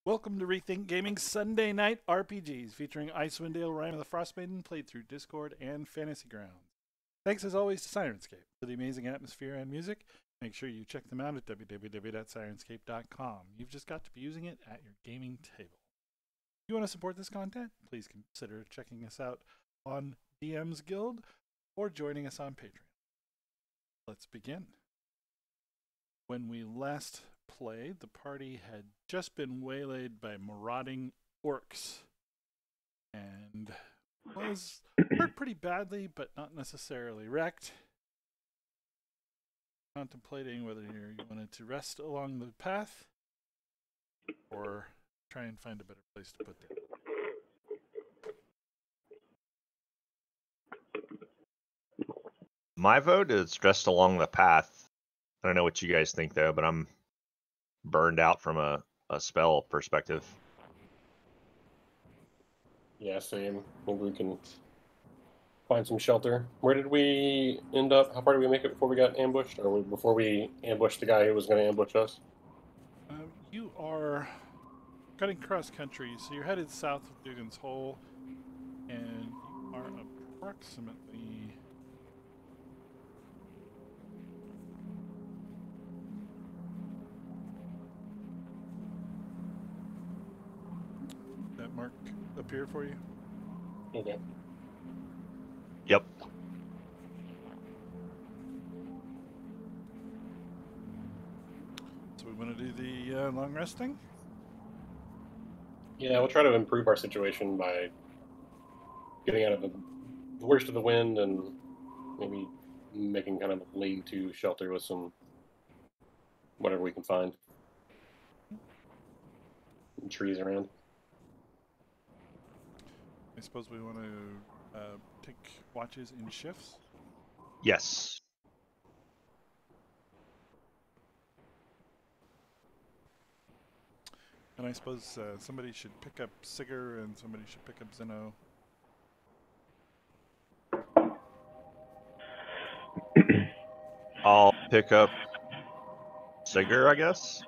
Welcome to Rethink Gaming's Sunday Night RPGs, featuring Icewind Dale, Rime, and the Frostmaiden, played through Discord and Fantasy Grounds. Thanks as always to Sirenscape for the amazing atmosphere and music. Make sure you check them out at www.sirenscape.com. You've just got to be using it at your gaming table. If you want to support this content, please consider checking us out on DM's Guild or joining us on Patreon. Let's begin. When we last played, the party had just been waylaid by marauding orcs and was hurt pretty badly, but not necessarily wrecked. Contemplating whether you wanted to rest along the path or try and find a better place to put down. My vote is rest along the path. I don't know what you guys think though, but I'm burned out from a spell perspective. Yeah, same. Maybe we can find some shelter. Where did we end up? How far did we make it before we got ambushed? Or before we ambushed the guy who was going to ambush us? You are cutting cross country, so you're headed south of Dugan's Hole, and you are approximately... That mark appear for you? Okay. Yep. So we want to do the long resting? Yeah, we'll try to improve our situation by getting out of the worst of the wind and maybe making kind of a lean-to shelter with some whatever we can find. Trees around. I suppose we want to take watches in shifts. Yes. And I suppose somebody should pick up Sigurd and somebody should pick up Zeno. I'll pick up Sigurd, I guess.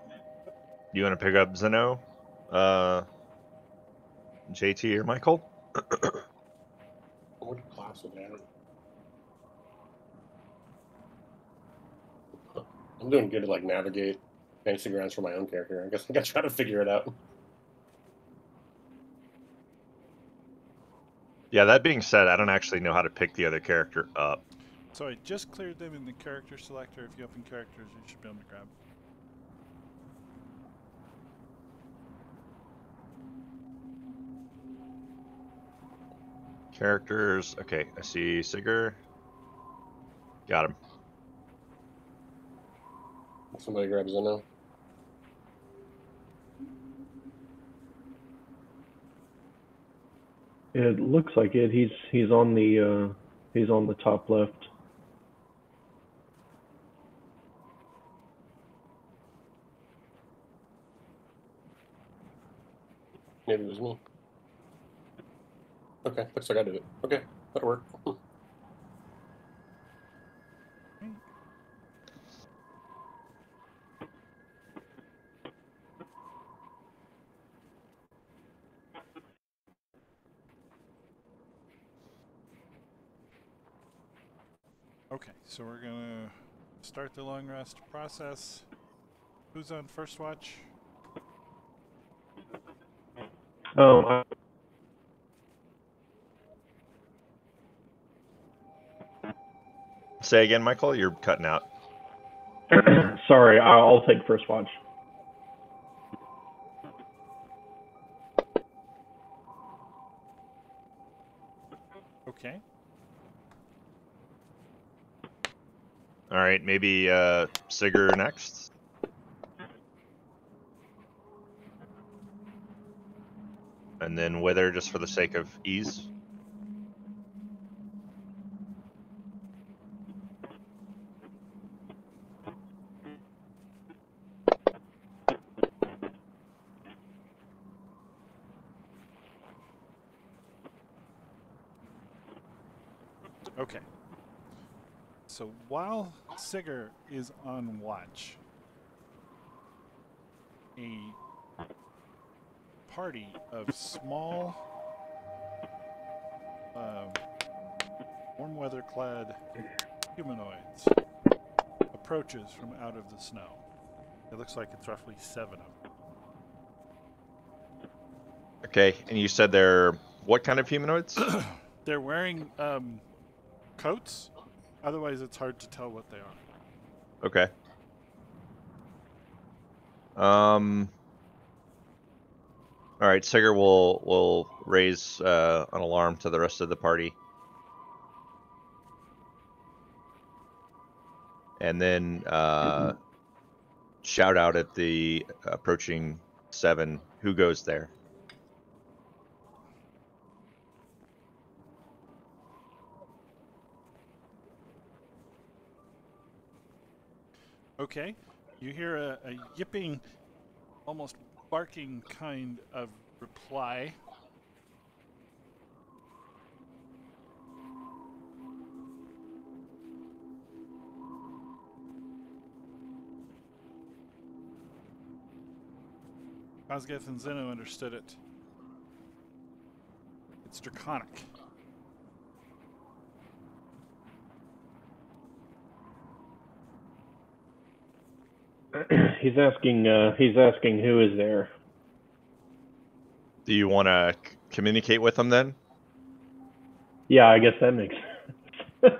You want to pick up Zeno, JT, or Michael? What class would that? I'm doing good to like navigate fantasy grounds for my own character. I guess I gotta try to figure it out. Yeah, that being said, I don't actually know how to pick the other character up. So I just cleared them in the character selector. If you open characters, you should be able to grab. Characters. Okay, I see Sigurd. Got him. Somebody grab Zeno. It looks like it. He's on the top left. Maybe it was me. Okay, looks like I did it. Okay, that'll work. Okay, so we're gonna start the long rest process. Who's on first watch? Say again, Michael. You're cutting out. Sorry, I'll take first watch. Okay. All right, maybe Sigurd next. And then Wither, just for the sake of ease. Okay. So while Sigurd is on watch, a party of small, warm weather-clad humanoids approaches from out of the snow. It looks like it's roughly 7 of them. Okay, and you said they're what kind of humanoids? They're wearing coats. Otherwise, it's hard to tell what they are. Okay. All right, Sigurd will raise an alarm to the rest of the party, and then shout out at the approaching 7. Who goes there? Okay, you hear a yipping, almost barking kind of reply. Osgeth and Zeno understood it. It's draconic. He's asking who is there. Do you want to communicate with them then? Yeah, I guess that makes sense.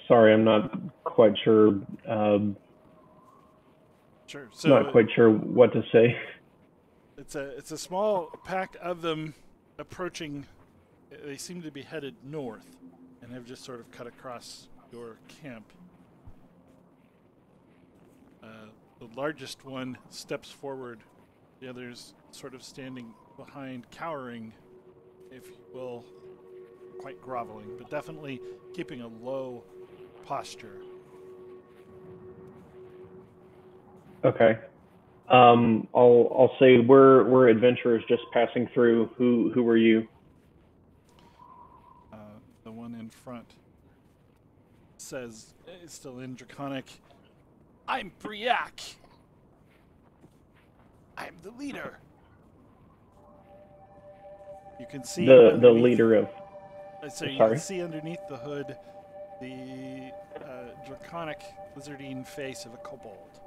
Sorry, I'm not quite sure. Sure. So Not quite sure what to say. it's a small pack of them approaching. They seem to be headed north and have just sort of cut across your camp. The largest one steps forward. The others sort of standing behind, cowering, if you will, quite groveling, but definitely keeping a low posture. Okay. I'll say we're adventurers just passing through. Who are you? The one in front says, it's still in Draconic, I'm Briac. I'm the leader. You can see The underneath- leader of. So you Sorry? can see underneath the hood the draconic lizardine face of a kobold.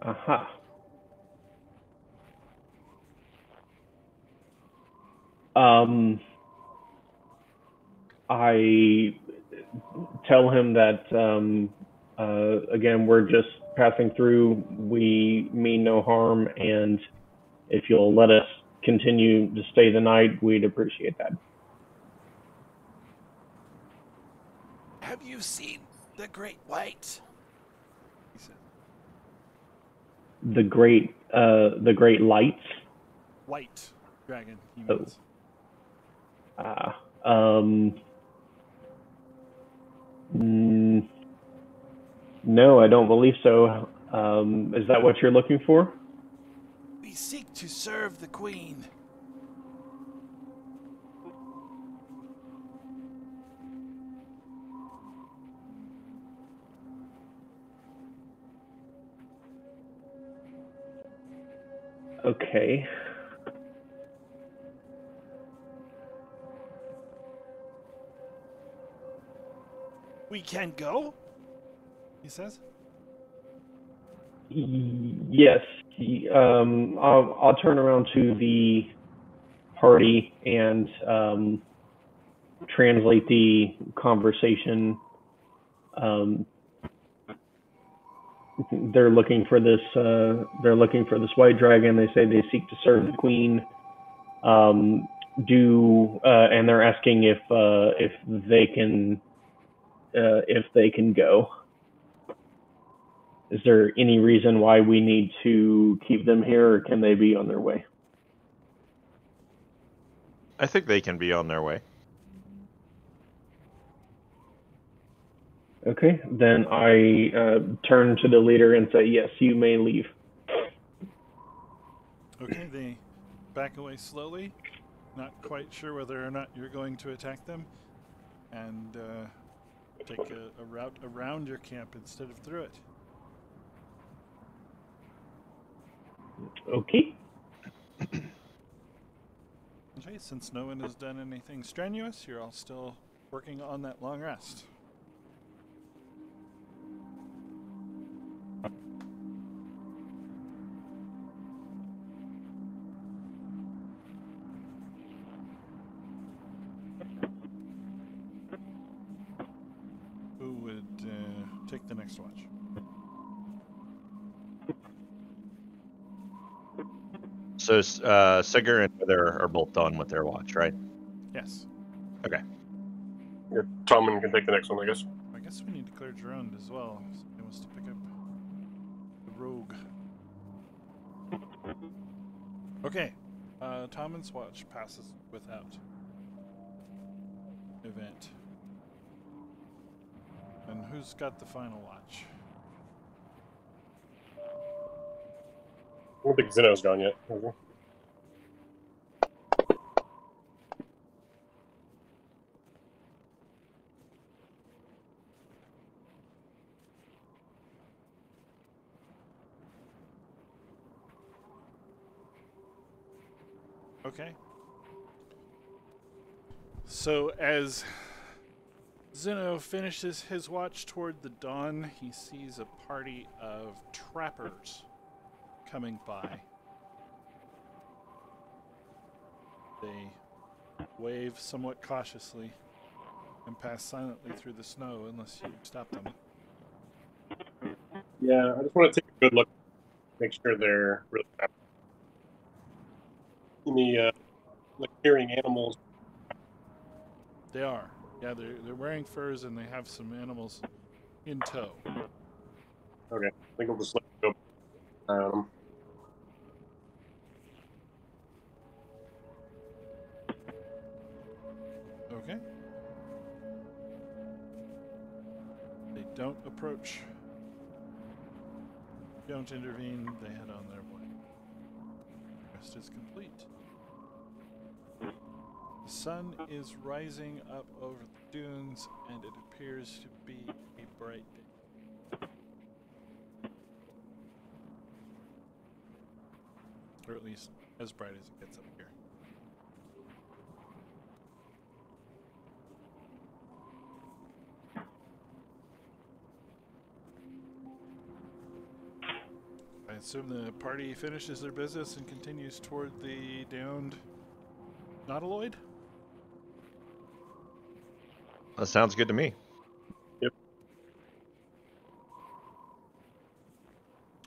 Aha. I tell him that again we're just passing through. We mean no harm, and if you'll let us continue to stay the night, we'd appreciate that. Have you seen the Great White? He said. The great lights. White dragon, he Oh. means. No, I don't believe so. Is that what you're looking for? We seek to serve the Queen. Okay. We can go? He says. Yes. I'll turn around to the party and translate the conversation. They're looking for this. They're looking for this white dragon. They say they seek to serve the queen. And they're asking if they can go. Is there any reason why we need to keep them here, or can they be on their way? I think they can be on their way. Okay, then I turn to the leader and say, yes, you may leave. Okay, they back away slowly, not quite sure whether or not you're going to attack them, and Take a route around your camp instead of through it. Okay. Okay, since no one has done anything strenuous, you're all still working on that long rest. Who would take the next watch? So Sigurd and Wither are both done with their watch, right? Yes. Okay. Yeah, Tommen can take the next one, I guess. I guess we need to clear Gerund as well. Somebody wants to pick up the rogue. Okay. Tommen's watch passes without event. And who's got the final watch? I don't think Zeno's gone yet. Has he? Okay. So as Zeno finishes his watch toward the dawn, he sees a party of trappers coming by. They wave somewhat cautiously and pass silently through the snow unless you stop them. Yeah, I just want to take a good look, make sure they're really happy. Any like hearing animals? They are. Yeah, they're wearing furs and they have some animals in tow. Okay, I think we'll just let it go. Okay. They don't approach. Don't intervene. They head on their way. Rest is complete. The sun is rising up over the dunes, and it appears to be a bright day. Or at least as bright as it gets up here. I assume the party finishes their business and continues toward the downed Nautiloid? That sounds good to me. Yep.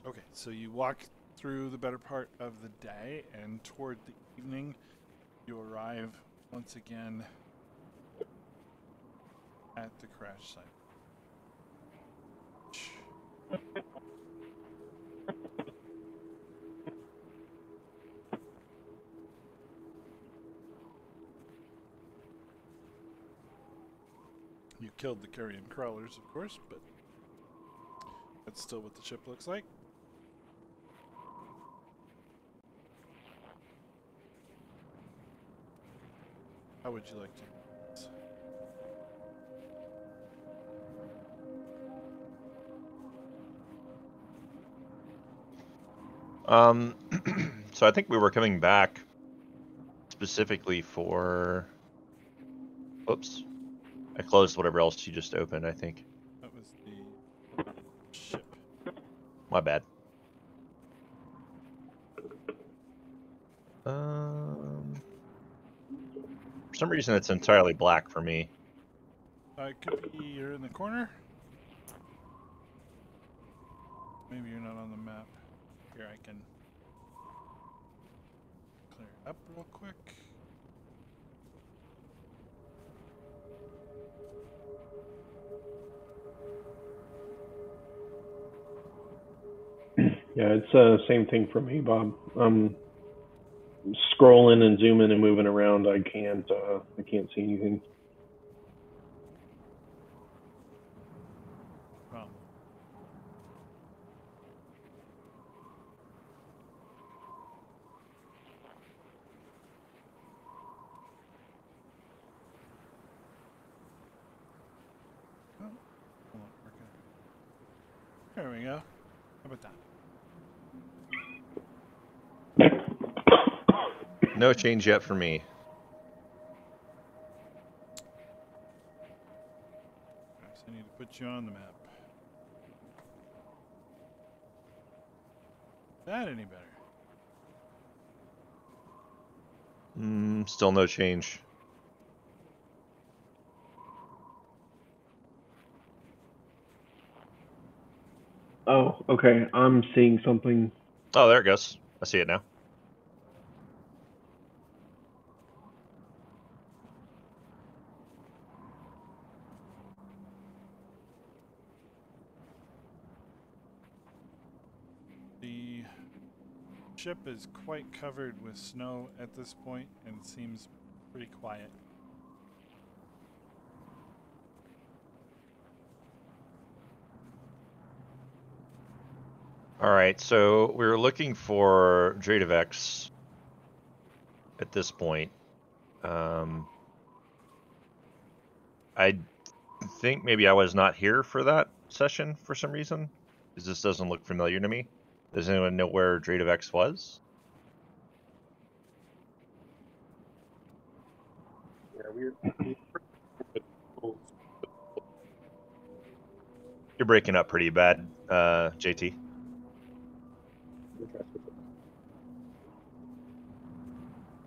Okay, so you walk through the better part of the day, and toward the evening, you arrive once again at the crash site. You killed the carrion crawlers, of course, but that's still what the ship looks like. How would you like to do this? So I think we were coming back specifically for. Oops. I closed whatever else you just opened, I think. That was the ship. My bad. For some reason, it's entirely black for me. It could be you're in the corner. Maybe you're not on the map. Here, I can clear it up real quick. Yeah, it's same thing for me, Bob. Scrolling and zooming and moving around, I can't see anything. Well, well, won't work out. There we go. How about that? No change yet for me. Perhaps I need to put you on the map. Is that any better? Still no change. Oh, okay. I'm seeing something. Oh, there it goes. I see it now. The ship is quite covered with snow at this point and seems pretty quiet. All right, so we were looking for Dradovex at this point. I think maybe I was not here for that session for some reason, because this doesn't look familiar to me. Does anyone know where Dradovex was? Yeah, You're breaking up pretty bad, JT.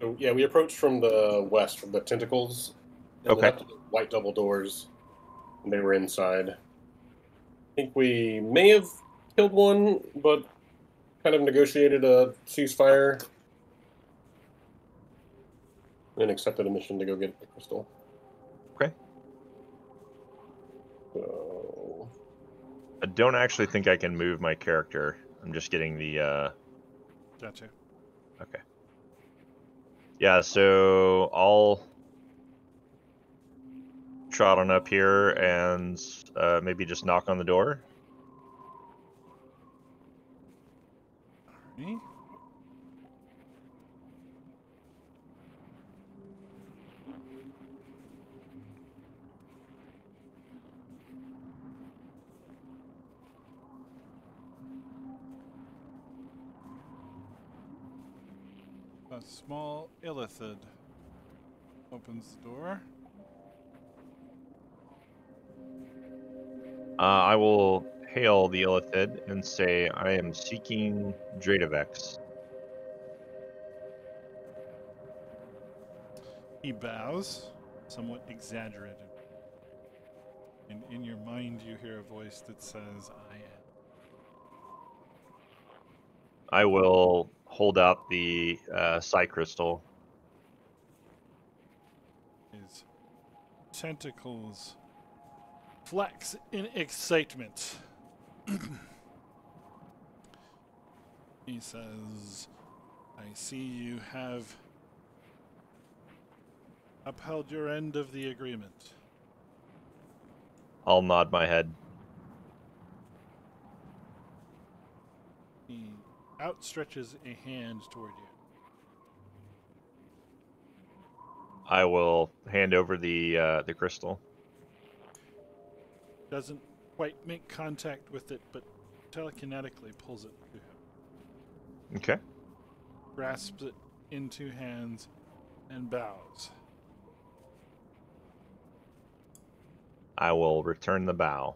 So, yeah, we approached from the west, from the tentacles. And Okay. then up to the white double doors. And they were inside. I think we may have killed one, but kind of negotiated a ceasefire. And accepted a mission to go get the crystal. Okay. So... I don't actually think I can move my character. I'm just getting the, Gotcha. Okay. Yeah, so I'll trot on up here and maybe just knock on the door. Me? A small illithid opens the door. I will hail the Illithid and say I am seeking Dradovex. He bows, somewhat exaggerated. And in your mind, you hear a voice that says, I am. I will hold out the Psi Crystal. His tentacles flex in excitement. He says, I see you have upheld your end of the agreement. I'll nod my head. He outstretches a hand toward you. I will hand over the crystal. Doesn't quite make contact with it, but telekinetically pulls it to him. Okay. Grasps it in two hands and bows. I will return the bow.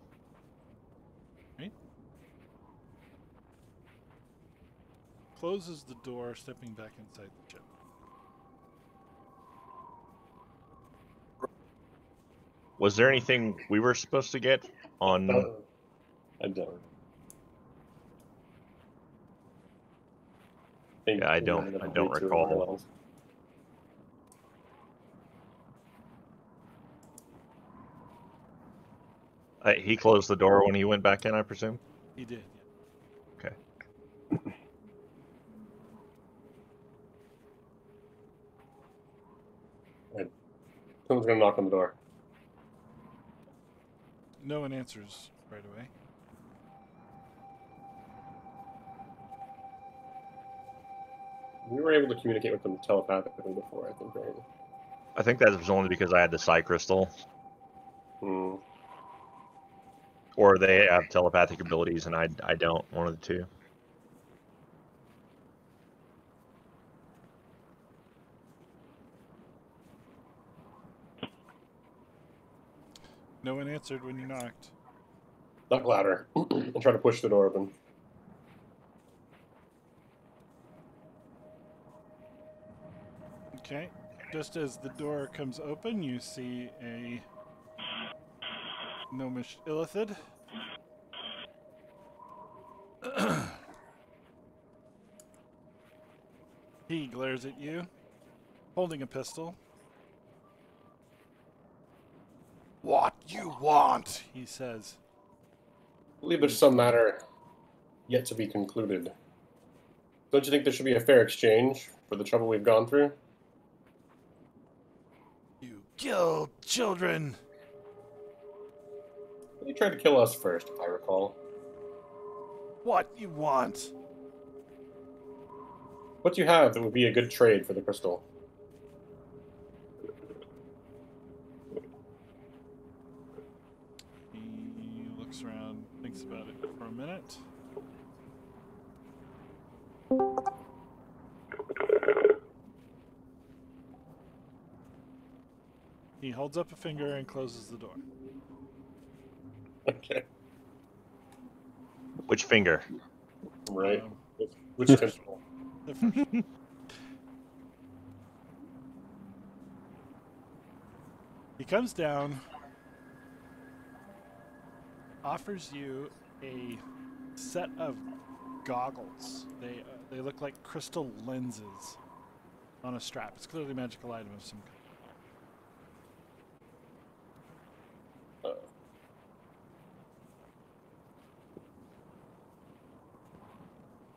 Right? Closes the door, stepping back inside the ship. Was there anything we were supposed to get on? I don't. Yeah, I don't recall. He closed the door when he went back in, I presume? He did, yeah. Okay. Someone's gonna knock on the door. No one answers right away. We were able to communicate with them telepathically before, I think, right? I think that was only because I had the Psi Crystal. Hmm. Or they have telepathic abilities and I don't. One of the two. No one answered when you knocked. Knock louder and try to push the door open. Okay. Just as the door comes open, you see a gnomish illithid. He glares at you, holding a pistol. What you want, he says. I believe there's some matter yet to be concluded. Don't you think there should be a fair exchange for the trouble we've gone through? You kill children. They tried to kill us first, if I recall. What you want? What do you have that would be a good trade for the crystal? He looks around, thinks about it for a minute. He holds up a finger and closes the door. Okay. Which finger? Right. Which crystal? The first. He comes down, offers you a set of goggles. They look like crystal lenses on a strap. It's clearly a magical item of some kind.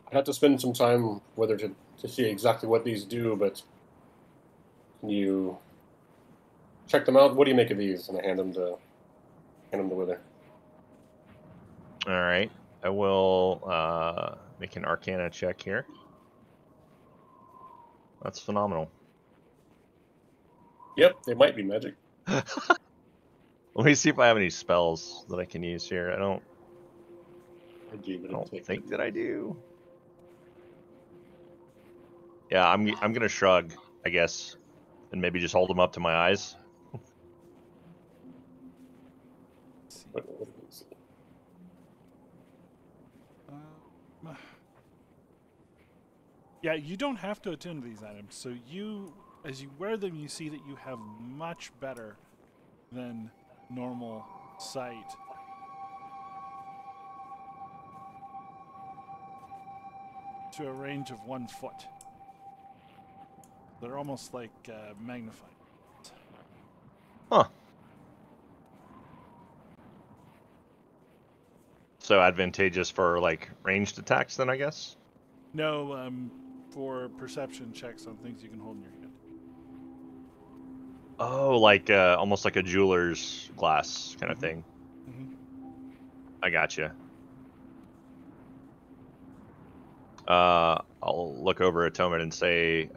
I'd have to spend some time whether to see exactly what these do, but can you check them out? What do you make of these? And I hand them to Wither. All right. I will make an Arcana check here. That's phenomenal. Yep, they might be magic. Let me see if I have any spells that I can use here. I don't I think that I do. Yeah, I'm gonna shrug, I guess, and maybe just hold them up to my eyes. Yeah, you don't have to attune to these items. So as you wear them, you see that you have much better than normal sight. To a range of 1 foot. They're almost like magnified. Huh. So advantageous for like ranged attacks then, I guess? No, for perception checks on things you can hold in your hand. Oh, like almost like a jeweler's glass kind of thing. Mm-hmm. I gotcha. I'll look over at Toman and say,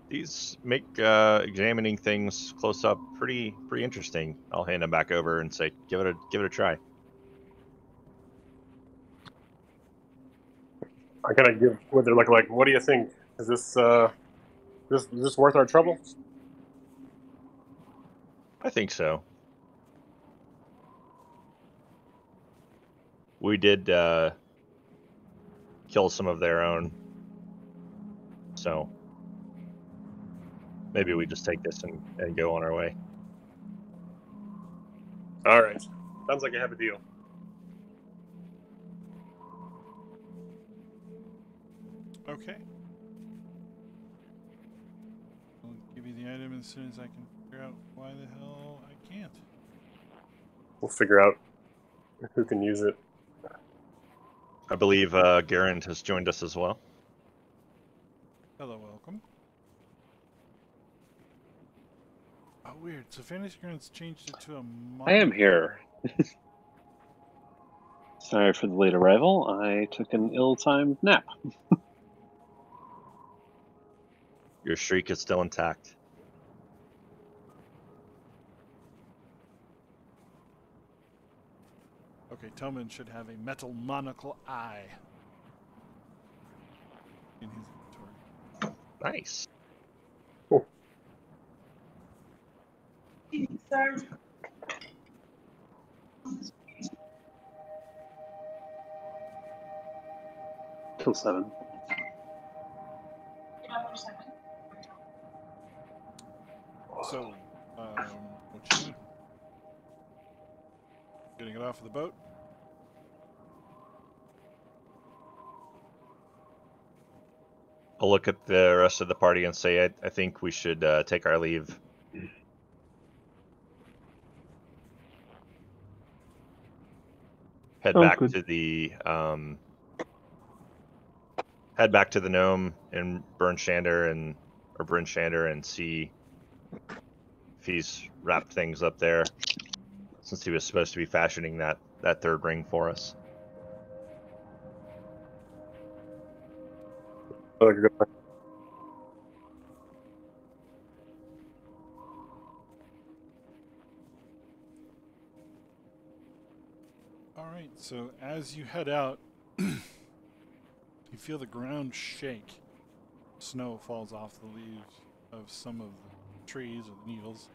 these make examining things close up pretty interesting. I'll hand them back over and say, give it a try. I gotta give Wither like, what do you think? Is this worth our trouble? I think so. We did kill some of their own, so maybe we just take this and go on our way. All right. Sounds like I have a deal. Okay. I'll give you the item as soon as I can figure out why the hell I can't. We'll figure out who can use it. I believe Garand has joined us as well. Hello, welcome. Oh, weird. So Fantasy Grounds changed it to a I am here. Sorry for the late arrival. I took an ill-timed nap. Your streak is still intact. Okay, Toman should have a metal monocle eye in his inventory. Nice. Till 7. So, what you doing? Getting it off of the boat? I'll look at the rest of the party and say I think we should take our leave. Head Sounds back good. to the head back to the gnome and Bryn Shander and see if he's wrapped things up there, since he was supposed to be fashioning that third ring for us. I like a good plan. All right, so as you head out, you feel the ground shake. Snow falls off the leaves of some of the trees or the needles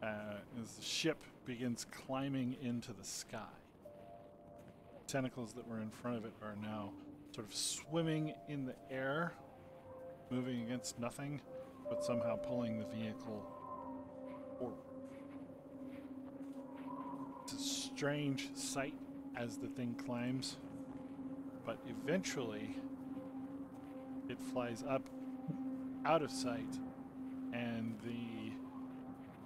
as the ship begins climbing into the sky. Tentacles that were in front of it are now sort of swimming in the air, moving against nothing, but somehow pulling the vehicle forward. It's a strange sight as the thing climbs, but eventually it flies up out of sight, and the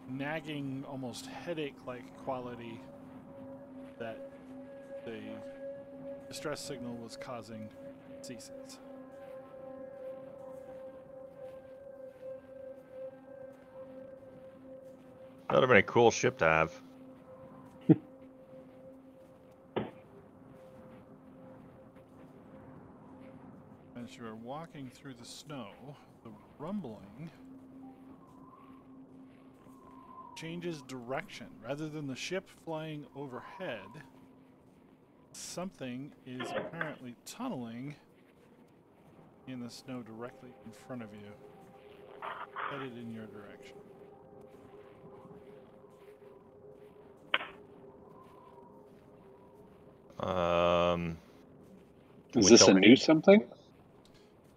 nagging, almost headache-like quality that the distress signal was causing ceases. That would have been a cool ship to have. As you are walking through the snow, the rumbling changes direction. Rather than the ship flying overhead, something is apparently tunneling in the snow directly in front of you, headed in your direction. Is this a new something?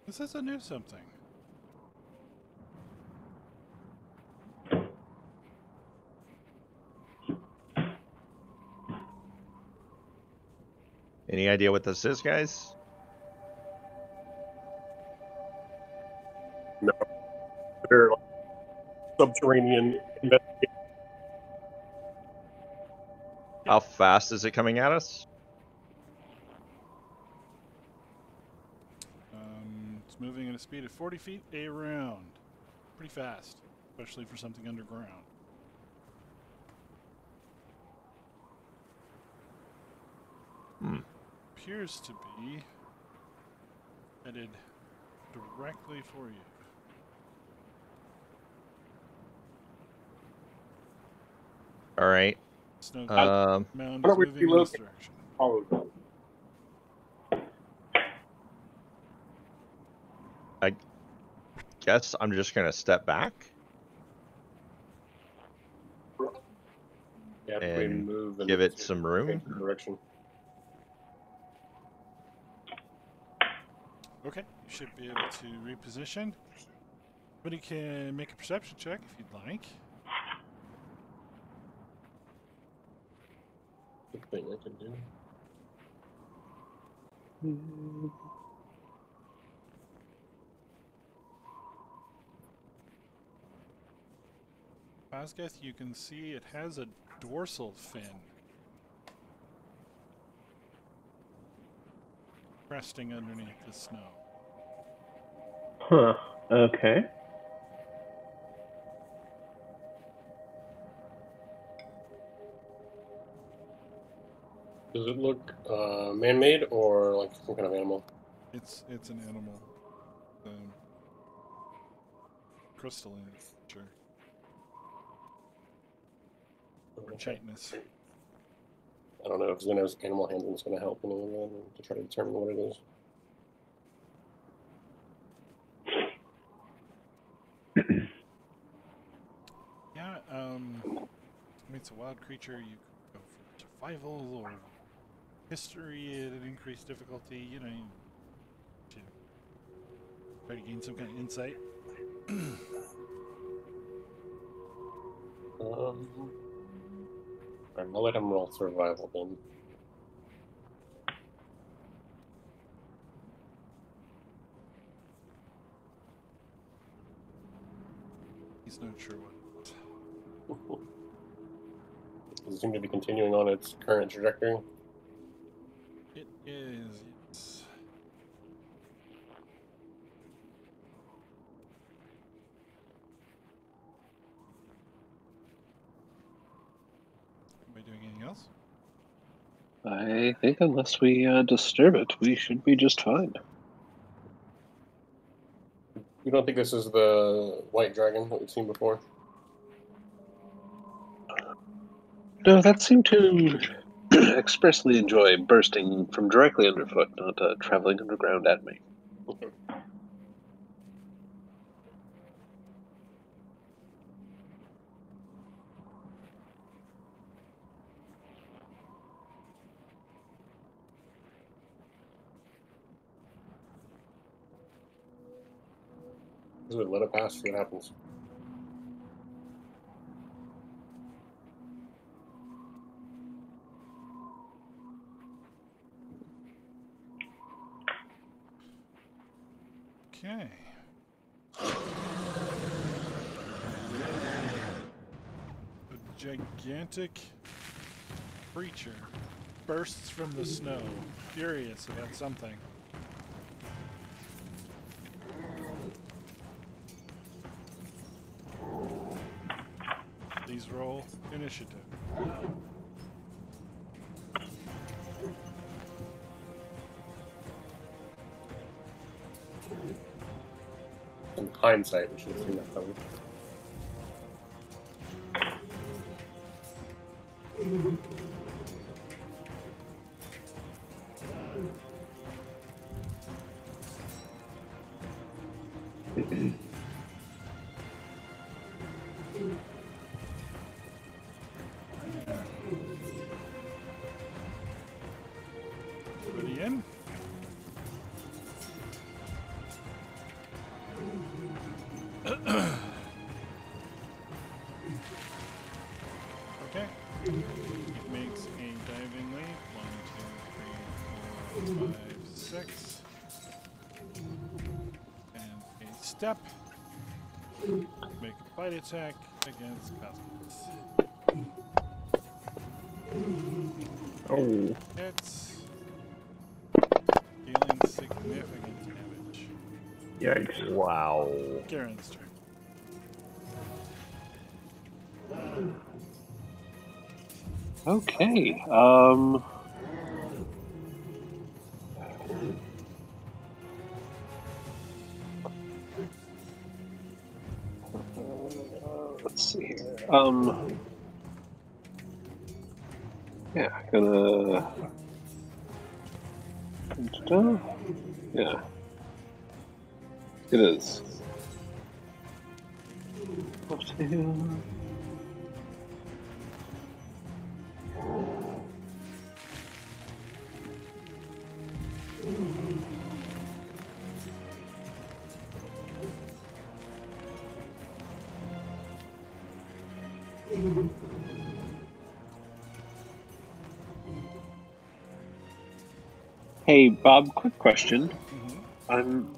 This is a new something. Any idea what this is, guys? No, they're like subterranean investigation. How fast is it coming at us? It's moving at a speed of 40 feet a round. Pretty fast, especially for something underground. Appears to be headed directly for you. All right. Snow Um, mound Why is don't we moving in this relocate? direction. Follow them. I guess I'm just gonna step back Yeah, we and move and give it some room. change direction. Okay, you should be able to reposition. Somebody can make a perception check if you'd like. Good thing I can do. Osgeth, you can see it has a dorsal fin resting underneath the snow. Huh. Okay. Does it look man-made or like some kind of animal? It's an animal, crystalline creature. Or chitinous. I don't know if Zeno's animal handling is going to help any of that to try to determine what it is. Yeah, I mean, it's a wild creature. You could go for survival or history at an increased difficulty. You know, you should try to gain some kind of insight. I'll let him roll survival then. He's not sure what. Does it seem to be continuing on its current trajectory? It is, yes. Am I doing anything else? I think unless we disturb it, we should be just fine. You don't think this is the white dragon that we've seen before? No, that seemed to expressly enjoy bursting from directly underfoot, not traveling underground at me. Okay. Just let it pass, see what happens. Okay. A gigantic creature bursts from the snow, furious about something. Please roll initiative. In hindsight, we should have seen that coming. Everybody in? Okay. It makes a diving leap. 1, 2, 3, 4, 5, 6. And a step. Make a bite attack against Cosmos. Oh, Hits. Dealing significant damage. yikes. Wow. Garen's turn. Okay. Let's see here. Yeah, gonna. Yeah. It is. Up to him. Hey, Bob, quick question. I'm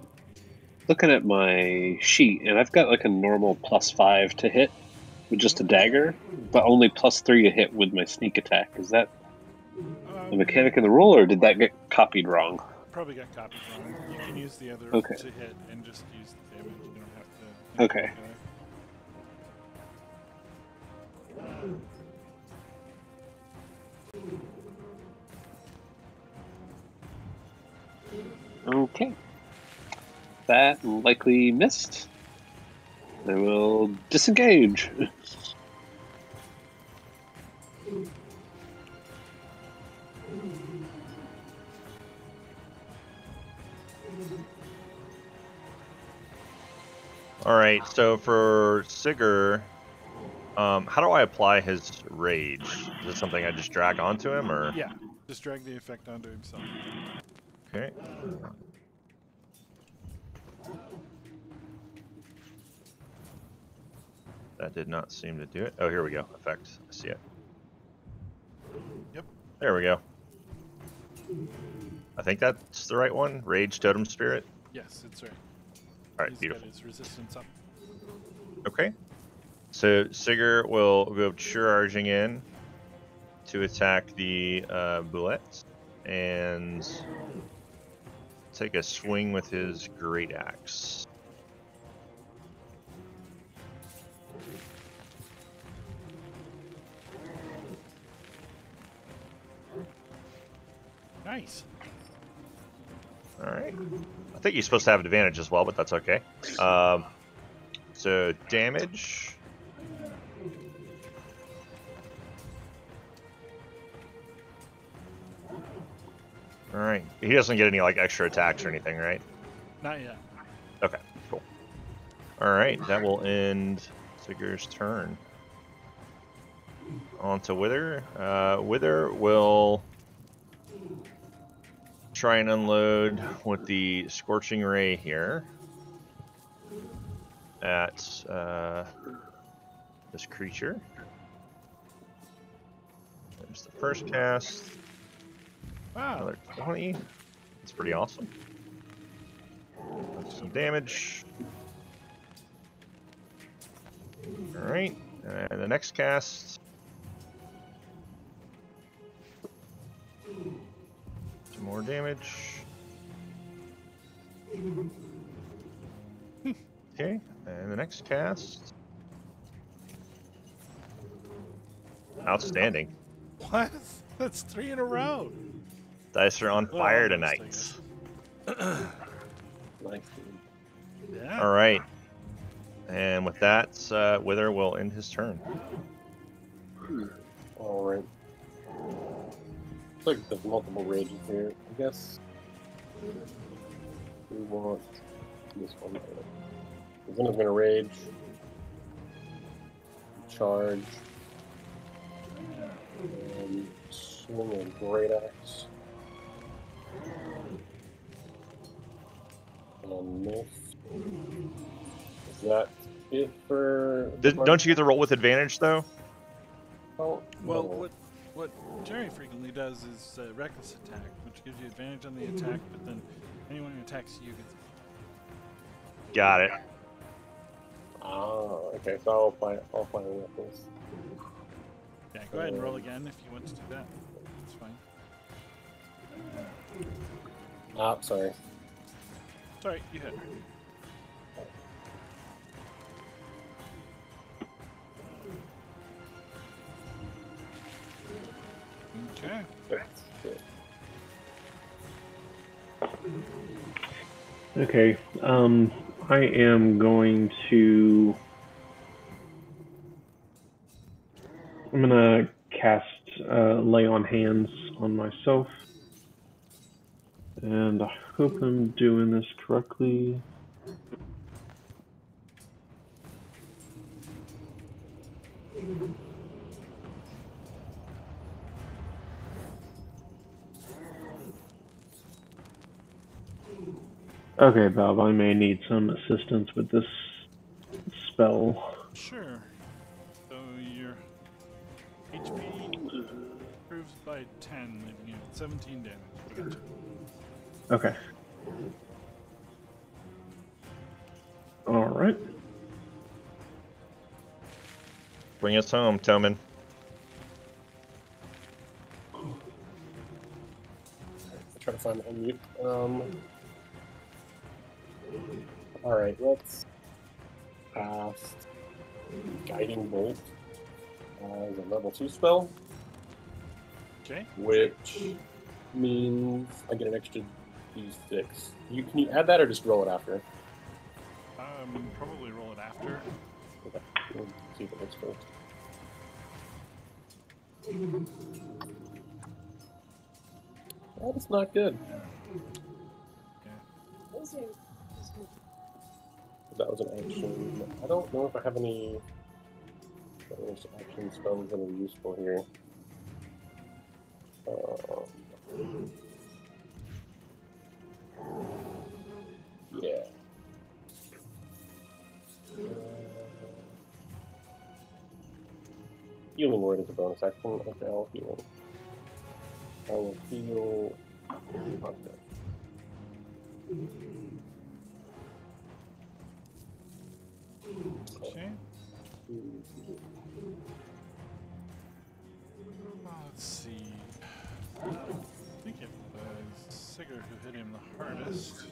looking at my sheet, and I've got like a normal +5 to hit with just a dagger, but only +3 to hit with my sneak attack. Is that the mechanic in the rule, or did that get copied wrong? Probably got copied wrong. You can use the other Okay. to hit and just use the damage. You don't have to. Okay. Okay. That likely missed. I will disengage. All right, so for Sigurd, how do I apply his rage? Is this something I just drag onto him, or? Yeah, just drag the effect onto himself. Okay. That did not seem to do it. Oh, here we go. Effects. I see it. Yep. There we go. I think that's the right one. Rage Totem Spirit. Yes, it's right. All right, He's beautiful. got his resistance up. Okay. So Sigurd will go charging in to attack the bullets and take a swing with his great axe. Nice. All right. I think he's supposed to have advantage as well, but that's okay. So damage. All right. He doesn't get any like extra attacks or anything, right? Not yet. Okay, cool. All right, that will end Sigurd's turn. On to Wither. Wither will try and unload with the Scorching Ray here at this creature. There's the first cast. Wow. Another 20. That's pretty awesome. Some damage. Alright, and the next cast. Some more damage. Okay, and the next cast. Outstanding. What? That's 3 in a row. Dice are on Well, fire almost, I tonight. guess. Nice. Yeah. All right. And with that, Wither will end his turn. All right. Looks like there's multiple rages here. I guess we want this one. Then it's gonna rage, charge, and swing a great axe. And miss. Is that it for? Don't you get to roll with advantage, though? Oh, Well, no. what Jerry frequently does is reckless attack, which gives you advantage on the attack, but then anyone who attacks you gets. Got it. Ah, okay. So I'll apply reckless. Yeah, go ahead and roll again if you want to do that. It's fine. Ah, sorry. Sorry, you hit. Okay. That's it. Okay. I am going to. I'm gonna cast Lay on Hands on myself, and I hope I'm doing this correctly. Okay, Bob, I may need some assistance with this spell. Sure. So your HP improves by 10, leaving you at 17 damage. I got you. Okay. All right. Bring us home, Toman. Try to find the unmute. Alright, let's cast Guiding Bolt as a level 2 spell, Okay. which means I get an extra d6. Can you add that or just roll it after? Probably roll it after. Okay, we'll see if it looks first. That is not good. That was an action. I don't know if I have any bonus action spells that are useful here. Yeah. Healing word is a bonus action. Okay, I'll heal. I will heal. Okay. Let's see. I think it was Sigurd who hit him the hardest.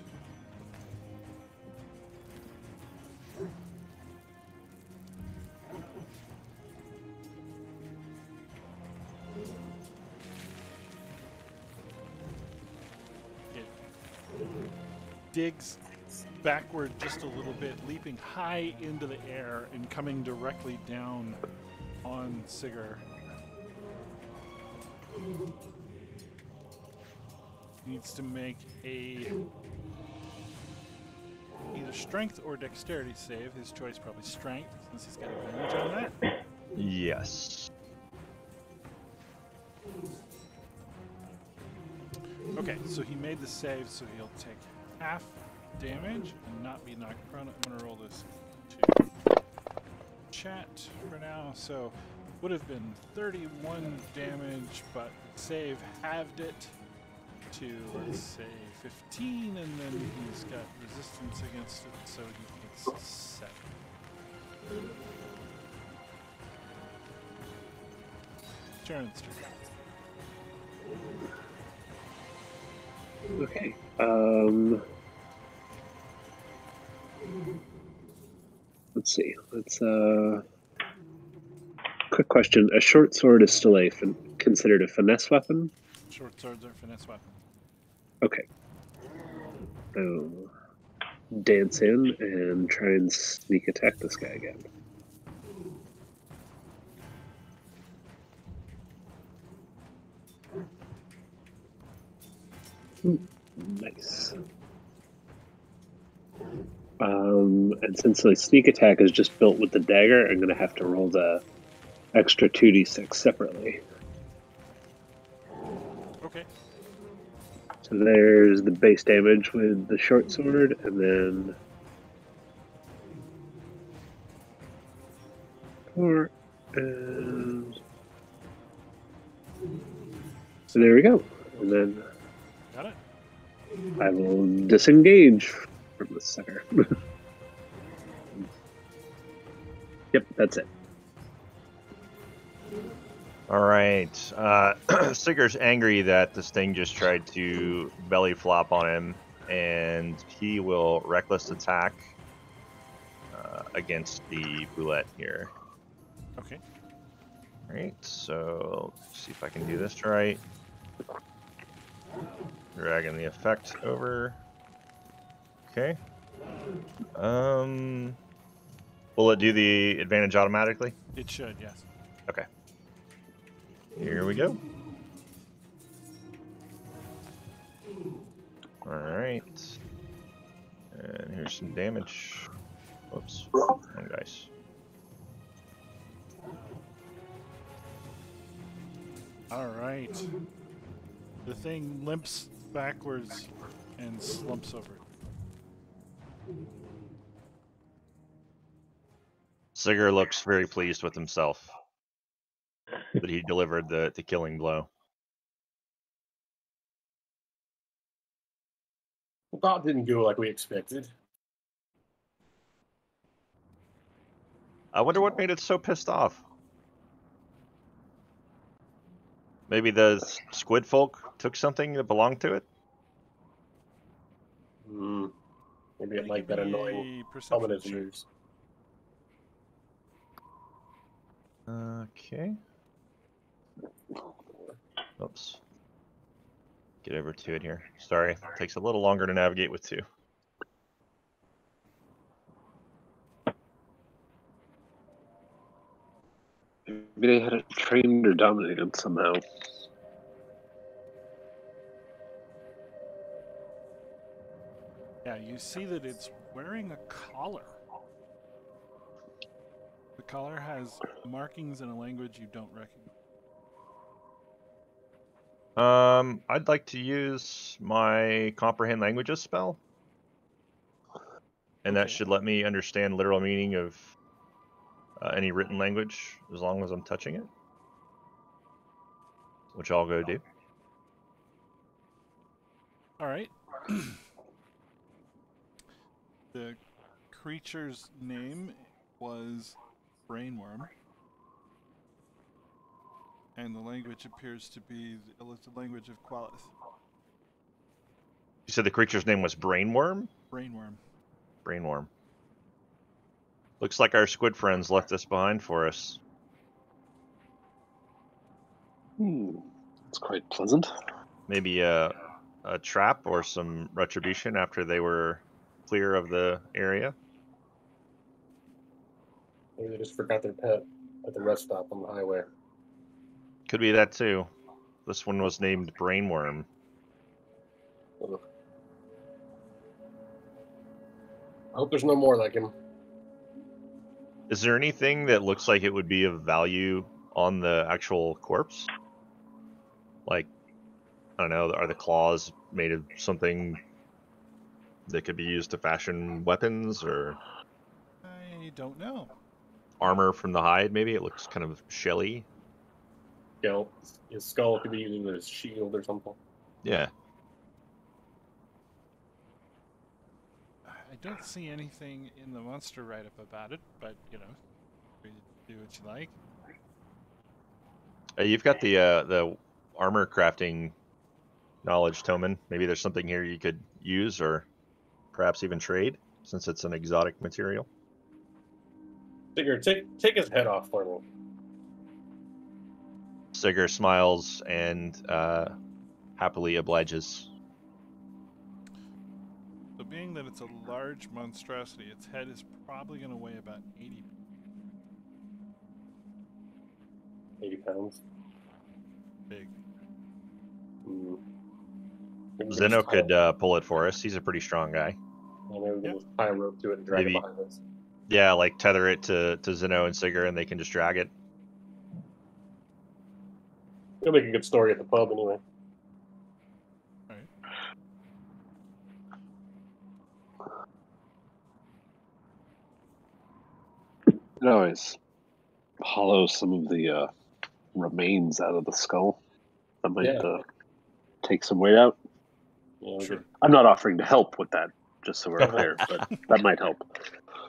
It digs backward just a little bit, leaping high into the air and coming directly down on Sigurd. Needs to make a either strength or dexterity save. His choice probably strength, since he's got advantage on that. Yes. Okay, so he made the save, so he'll take half damage and not be knocked prone. I'm going to roll this to chat for now. So would have been 31 damage, but save halved it to, let's say, 15, and then he's got resistance against it, so he takes 7. Sharon's turn. Okay. Let's see. Quick question. A short sword is still considered a finesse weapon? Short swords are finesse weapons. Okay. Dance in and try and sneak attack this guy again. Nice. And since the sneak attack is just built with the dagger, I'm going to have to roll the extra 2d6 separately. Okay. So there's the base damage with the short sword, and then 4, and so there we go. And then Got it. I will disengage from the sucker. Yep, that's it. All right. Sigurd's angry that this thing just tried to belly flop on him, and he will reckless attack against the boulette here. Okay. All right. So let's see if I can do this right. Dragging the effect over. Okay. Will it do the advantage automatically? It should, yes. Okay. Here we go. Alright. And here's some damage. Whoops. Wrong dice. Alright. The thing limps backwards and slumps over. Sigurd looks very pleased with himself that he delivered the killing blow. That didn't go like we expected. I wonder what made it so pissed off. Maybe the squid folk took something that belonged to it? Maybe it liked that annoying ominous moves. Okay. Oops. Get over to it here. Sorry, it takes a little longer to navigate with 2. Maybe they had it trained or dominated somehow. Yeah, you see that it's wearing a collar. The collar has markings in a language you don't recognize. I'd like to use my comprehend languages spell, and that Okay. should let me understand literal meaning of any written language as long as I'm touching it, which I'll go do. All right. The creature's name was Brainworm, and the language appears to be the language of Qualis. You said the creature's name was Brainworm? Brainworm. Brainworm. Looks like our squid friends left this behind for us. It's quite pleasant. Maybe a trap or some retribution after they were clear of the area. Maybe they just forgot their pet at the rest stop on the highway. Could be that too. This one was named Brainworm. Ugh. I hope there's no more like him. Is there anything that looks like it would be of value on the actual corpse? Like, I don't know, are the claws made of something that could be used to fashion weapons, or I don't know. armor from the hide? Maybe it looks kind of shelly. Yeah, his skull could be used as a shield or something. Yeah. I don't see anything in the monster write-up about it, but, you know, do what you like. You've got the armor crafting knowledge, Toman. Maybe there's something here you could use, or perhaps even trade, since it's an exotic material. Sigurd, take his head off for me. Sigurd smiles and happily obliges. So being that it's a large monstrosity, its head is probably going to weigh about 80 pounds. big. Mm. Maybe we can Zeno just could pull it for us. He's a pretty strong guy. maybe we can Yep. just tie a rope to it and drag Maybe. it behind us. Yeah, like tether it to Zeno and Sigurd, and they can just drag it. It'll make a good story at the pub anyway. All right. It always hollow some of the remains out of the skull. That might take some weight out. Yeah, we Sure. could I'm not offering to help with that, just so we're Double. clear, but that might help.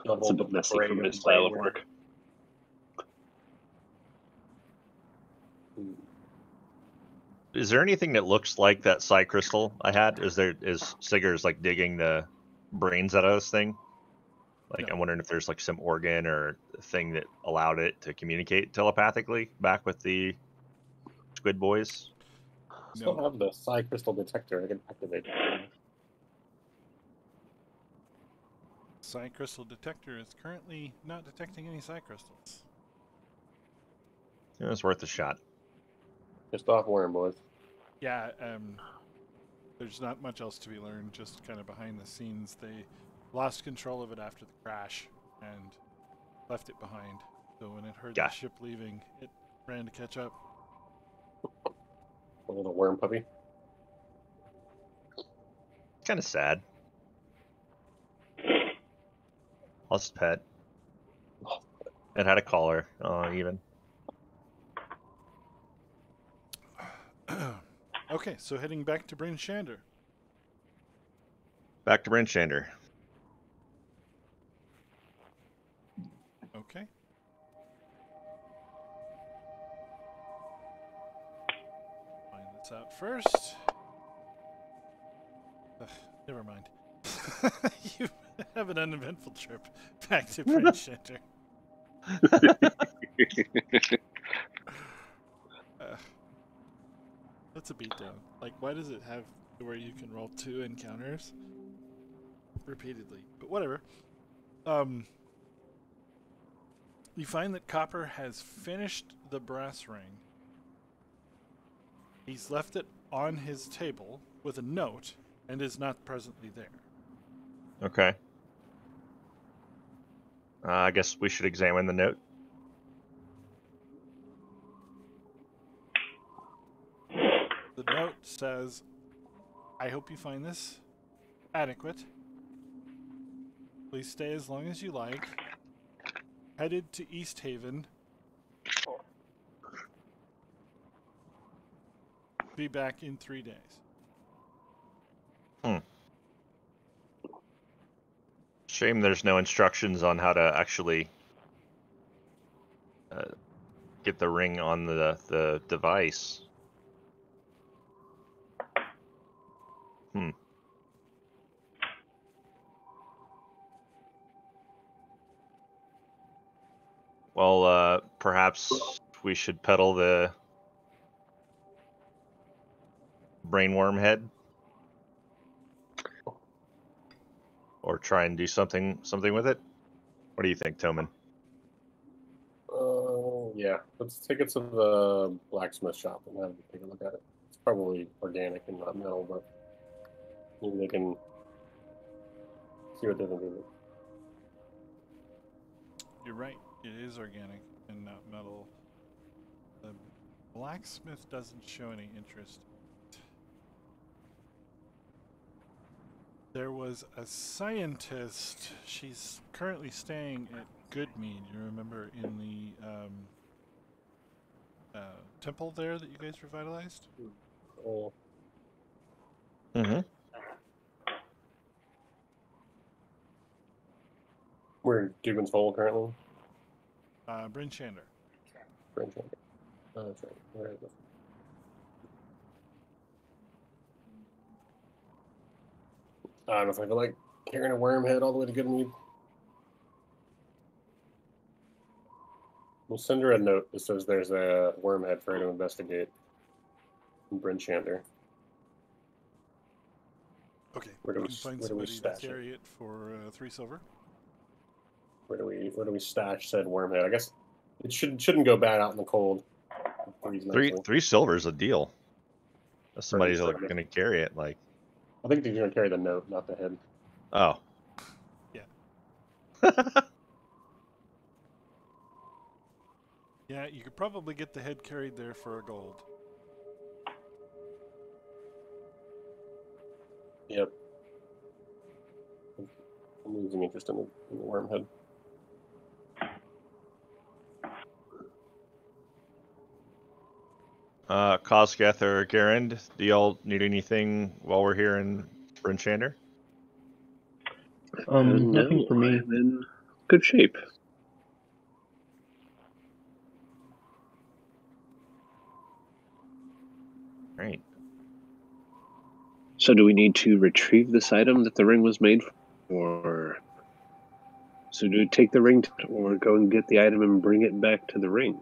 double It's a the bit messy brain for my and style of brain work. Hmm. Is there anything that looks like that psi crystal I had? Is Sigurd's like digging the brains out of this thing? Like, No. I'm wondering if there's like some organ or thing that allowed it to communicate telepathically back with the squid boys. Still No. have the psi crystal detector. I can activate it. Psi crystal detector is currently not detecting any psi crystals. It's worth a shot. Just off worm, boys. Yeah, there's not much else to be learned, just kind of behind the scenes. They lost control of it after the crash and left it behind. So when it heard the Gotcha. ship leaving, it ran to catch up. A little worm puppy. Kind of sad. Lost pet. It had a collar, even. Okay, so heading back to Bryn Shander. Back to Bryn Shander. Okay. Find this out first. Ugh, never mind. You have an uneventful trip back to Bryn Shander. That's a beatdown. Like, why does it have where you can roll 2 encounters repeatedly? But whatever. You find that Copper has finished the brass ring. He's left it on his table with a note and is not presently there. Okay. I guess we should examine the note. The note says, I hope you find this adequate. Please stay as long as you like. Headed to East Haven. Be back in 3 days. Shame there's no instructions on how to actually get the ring on the device. Well, perhaps we should peddle the brainworm head, or try and do something with it. What do you think, Toman? Yeah. Let's take it to the blacksmith shop and have them take a look at it. It's probably organic and not metal, but maybe they can see what they can do. You're right. It is organic and not metal. The blacksmith doesn't show any interest. There was a scientist. She's currently staying at Goodmead. You remember in the temple there that you guys revitalized? Oh, Mm-hmm. we're in Dugan's Hole currently. Bryn Shander. Bryn Shander. Oh, that's right. Where is it? I don't know if I feel like carrying a worm head all the way to Goodmead. We'll send her a note that says there's a worm head for her to investigate in Bryn Shander. Okay. Where do You we- can find where do we somebody to stash it? carry it for 3 silver. Where do we stash said worm head? I guess it shouldn't go bad out in the cold. Three silver is a deal. If somebody's For- going to carry it, like. I think they're going to carry the note, not the head. Oh. Yeah. Yeah, you could probably get the head carried there for a gold. Yep. I'm losing interest in the worm head. Kosketh or Garand, do y'all need anything while we're here in Bryn Shander? Nothing for me. I'm in good shape. Great. So do we need to retrieve this item that the ring was made for? Or so do we take the ring or go and get the item and bring it back to the ring?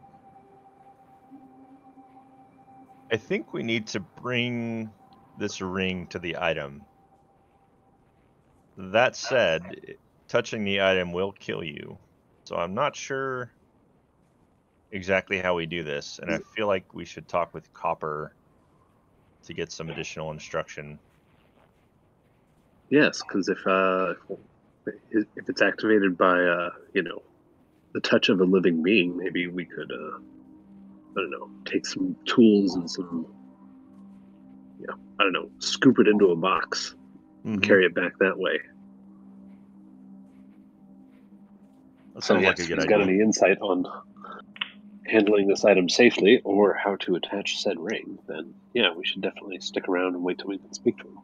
I think we need to bring this ring to the item. That said, touching the item will kill you. So I'm not sure exactly how we do this, and I feel like we should talk with Copper to get some additional instruction. Yes, because if it's activated by the touch of a living being, maybe we could I don't know, take some tools and some scoop it into a box and carry it back that way. That So sounds like yes, a if good he's idea. got any insight on handling this item safely or how to attach said ring, then yeah, we should definitely stick around and wait till we can speak to him.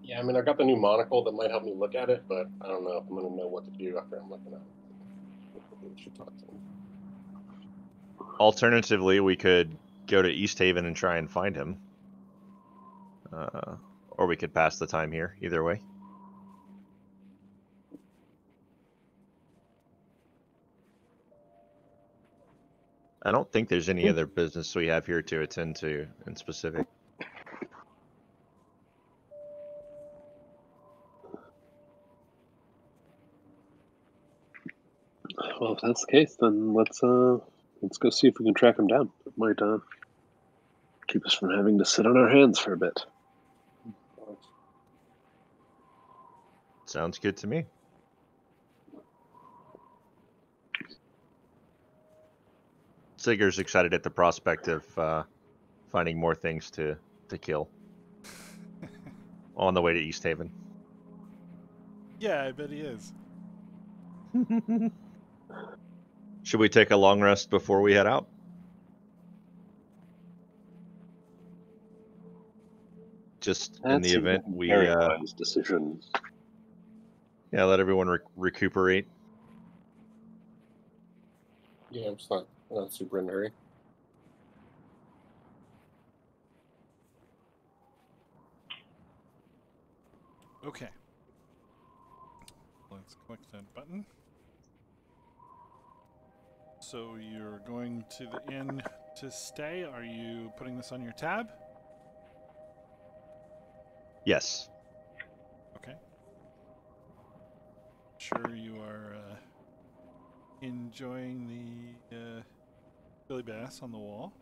Yeah, I mean, I've got the new monocle that might help me look at it, but I don't know if I'm going to know what to do after I'm looking at it. We should talk to him. Alternatively, we could go to East Haven and try and find him. Or we could pass the time here, either way. I don't think there's any other business we have here to attend to in specific. Well, if that's the case, then let's go see if we can track him down. It might keep us from having to sit on our hands for a bit. Sounds good to me. Sigur's excited at the prospect of finding more things to kill on the way to East Haven. Yeah, I bet he is. Should we take a long rest before we head out? Just in the event we very wise decision. yeah, let everyone recuperate. Yeah, I'm just not super in a hurry. Okay. Let's click that button. So you're going to the inn to stay. Are you putting this on your tab? Yes. Okay. Sure you are enjoying the Billy Bass on the wall.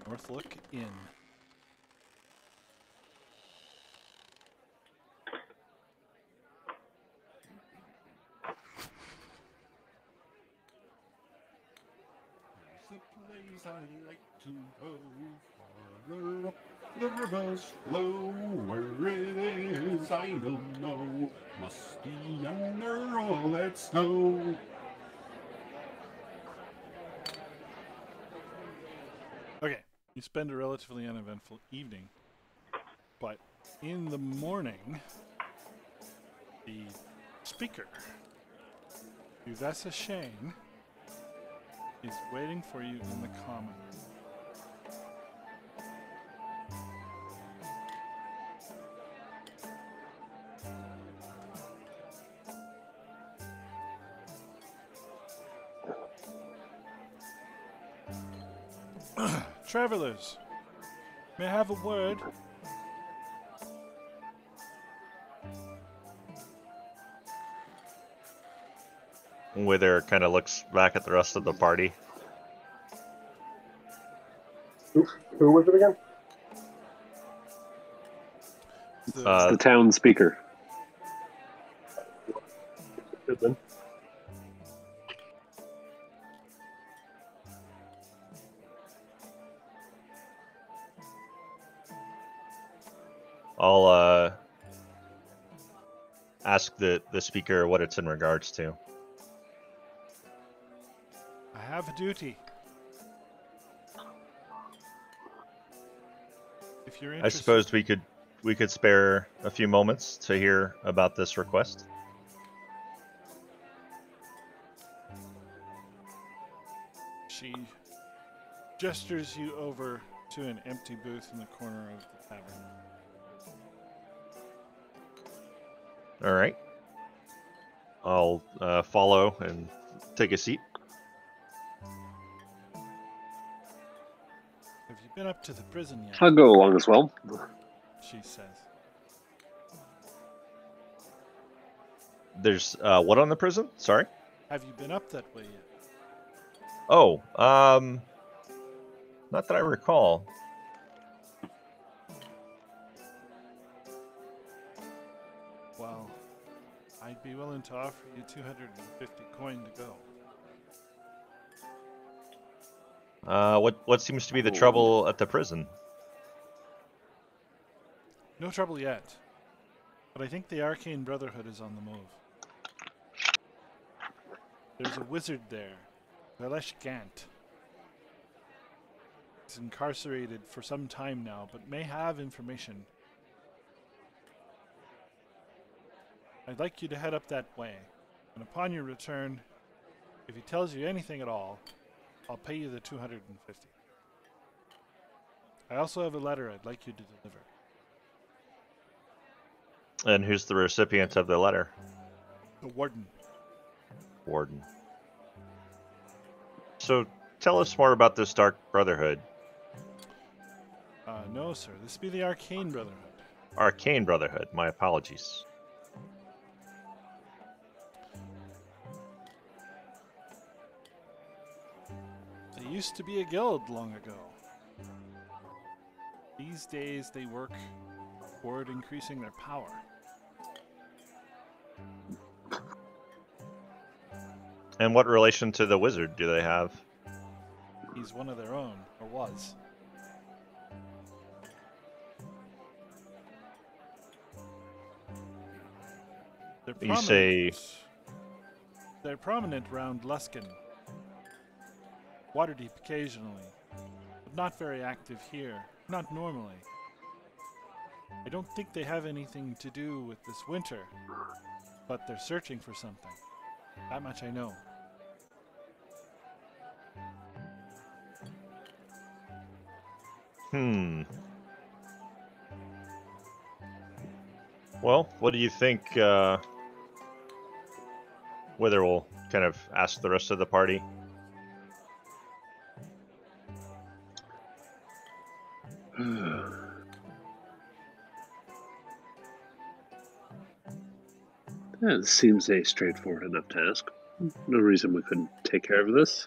Northlook Inn. There's a place I like to go, farther up the river's flow. Where it is, I don't know. Must be under all that snow. Okay, you spend a relatively uneventful evening, but in the morning, the speaker, Uvessa Shane, is waiting for you in the commons. Travelers, may I have a word? Wither kind of looks back at the rest of the party. Who was it again? The town speaker. Goodman. I'll ask the speaker what it's in regards to. I have a duty. If you're I interested, suppose we could spare a few moments to hear about this request. she gestures you over to an empty booth in the corner of the tavern. All right. I'll follow and take a seat. Have you been up to the prison yet? I'll go along as well. She says. There's what on the prison? Sorry. Have you been up that way yet? Oh, not that I recall. Well, I'd be willing to offer you 250 coin to go. What seems to be the trouble at the prison? No trouble yet, but I think the Arcane Brotherhood is on the move. There's a wizard there, Velesh Gant. He's incarcerated for some time now, but may have information. I'd like you to head up that way, and upon your return, if he tells you anything at all, I'll pay you the 250. I also have a letter I'd like you to deliver. And who's the recipient of the letter? The Warden. Warden. So tell us more about this Dark Brotherhood. No, sir. This be the Arcane Brotherhood. Arcane Brotherhood. My apologies. used to be a guild long ago. These days they work toward increasing their power. And what relation to the wizard do they have? He's one of their own, or was. You say... They're prominent around Luskin. Waterdeep occasionally, but not very active here. Not normally. I don't think they have anything to do with this winter, but they're searching for something. That much I know. Well, what do you think? Whether we'll kind of ask the rest of the party. That seems a straightforward enough task. No reason we couldn't take care of this.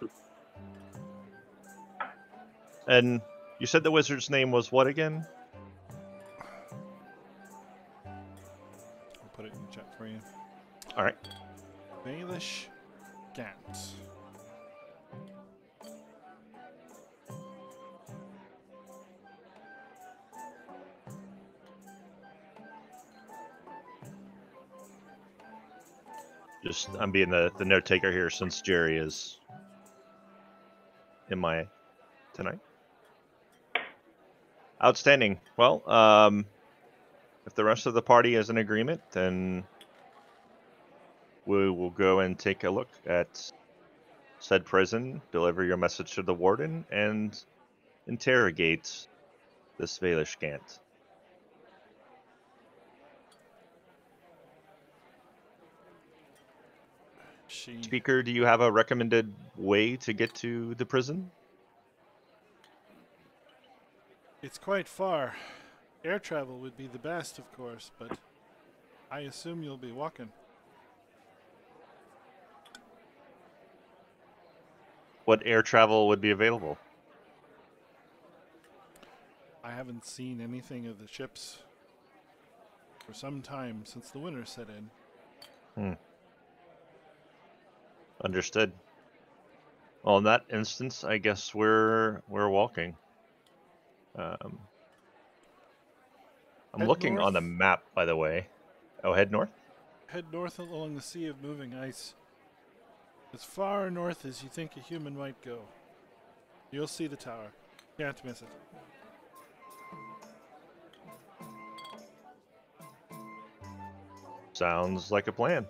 And you said the wizard's name was what again? I'll put it in the chat for you. All right. Baelish Gant. I'm being the note taker here since Jerry is in my tonight. Outstanding. Well, if the rest of the party is in agreement, then we will go and take a look at said prison, deliver your message to the warden, and interrogate this Baelish Gant. Speaker, do you have a recommended way to get to the prison? It's quite far. Air travel would be the best, of course, but I assume you'll be walking. What air travel would be available? I haven't seen anything of the ships for some time since the winter set in. Understood. Well, in that instance, I guess we're walking. I'm Head looking north. on the map, by the way. Oh, head north? Head north along the sea of moving ice. As far north as you think a human might go. You'll see the tower. Can't miss it. Sounds like a plan.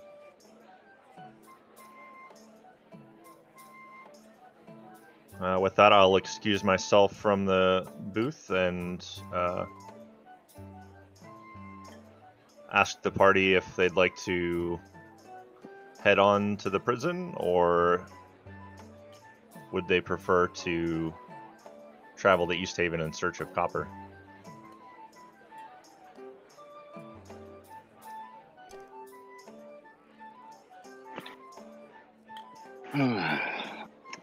With that, I'll excuse myself from the booth and ask the party if they'd like to head on to the prison, or would they prefer to travel to East Haven in search of copper?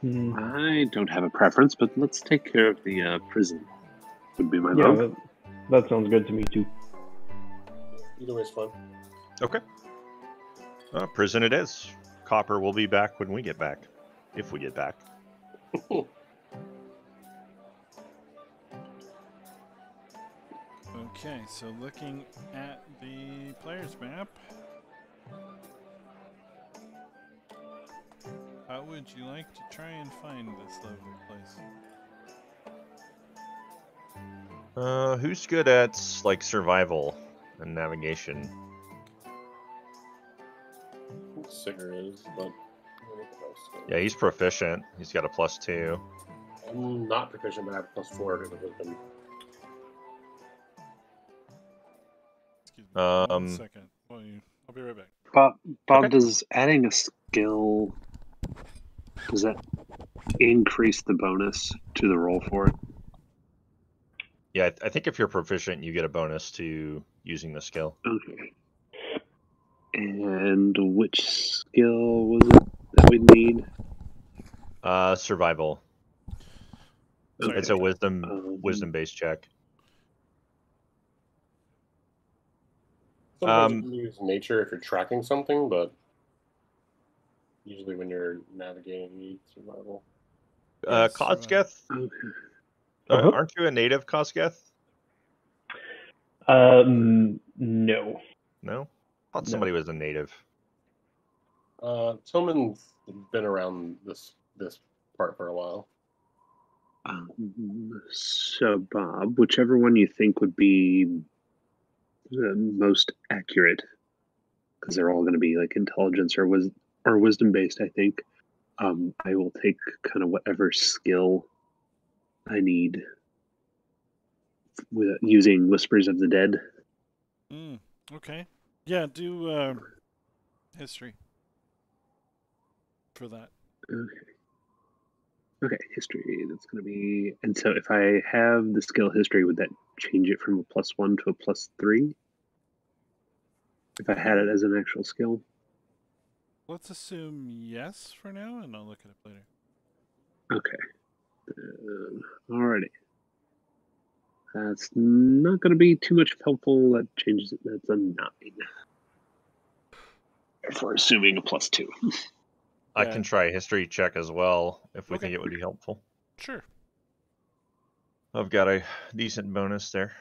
I don't have a preference, but let's take care of the prison. Would be my vote. That sounds good to me too. Either way is fun. Okay. Prison it is. Copper will be back when we get back. If we get back. Okay, so looking at the player's map, how would you like to try and find this lovely place? Who's good at, like, survival and navigation? Singer is, but Yeah, he's proficient. He's got a +2. I'm not proficient, but I have a +4 to the wisdom. Excuse me, 1 second. I'll be right back. Bob, Okay. does adding a skill, does that increase the bonus to the roll for it? Yeah, I think if you're proficient, you get a bonus to using the skill. Okay. And which skill was it that we need? Survival. Sorry. It's a wisdom based check. Sometimes you can use nature if you're tracking something, but usually when you're navigating, you need survival. Yes, Kosketh, Uh-huh. aren't you a native, Kosketh? No. No? I thought No. somebody was a native. Tillman's been around this part for a while. So, Bob, whichever one you think would be the most accurate, because they're all going to be like intelligence or wisdom based, I think. I will take kind of whatever skill I need with using Whispers of the Dead. Okay. Yeah, do history for that. Okay, history. That's going to be. And so if I have the skill history, would that change it from a +1 to a +3? If I had it as an actual skill? Let's assume yes for now, and I'll look at it later. Okay. Alrighty. That's not going to be too much helpful. That changes it. That's a 9. For assuming a +2. I can try a history check as well if we Okay. think it would be helpful. Sure. I've got a decent bonus there.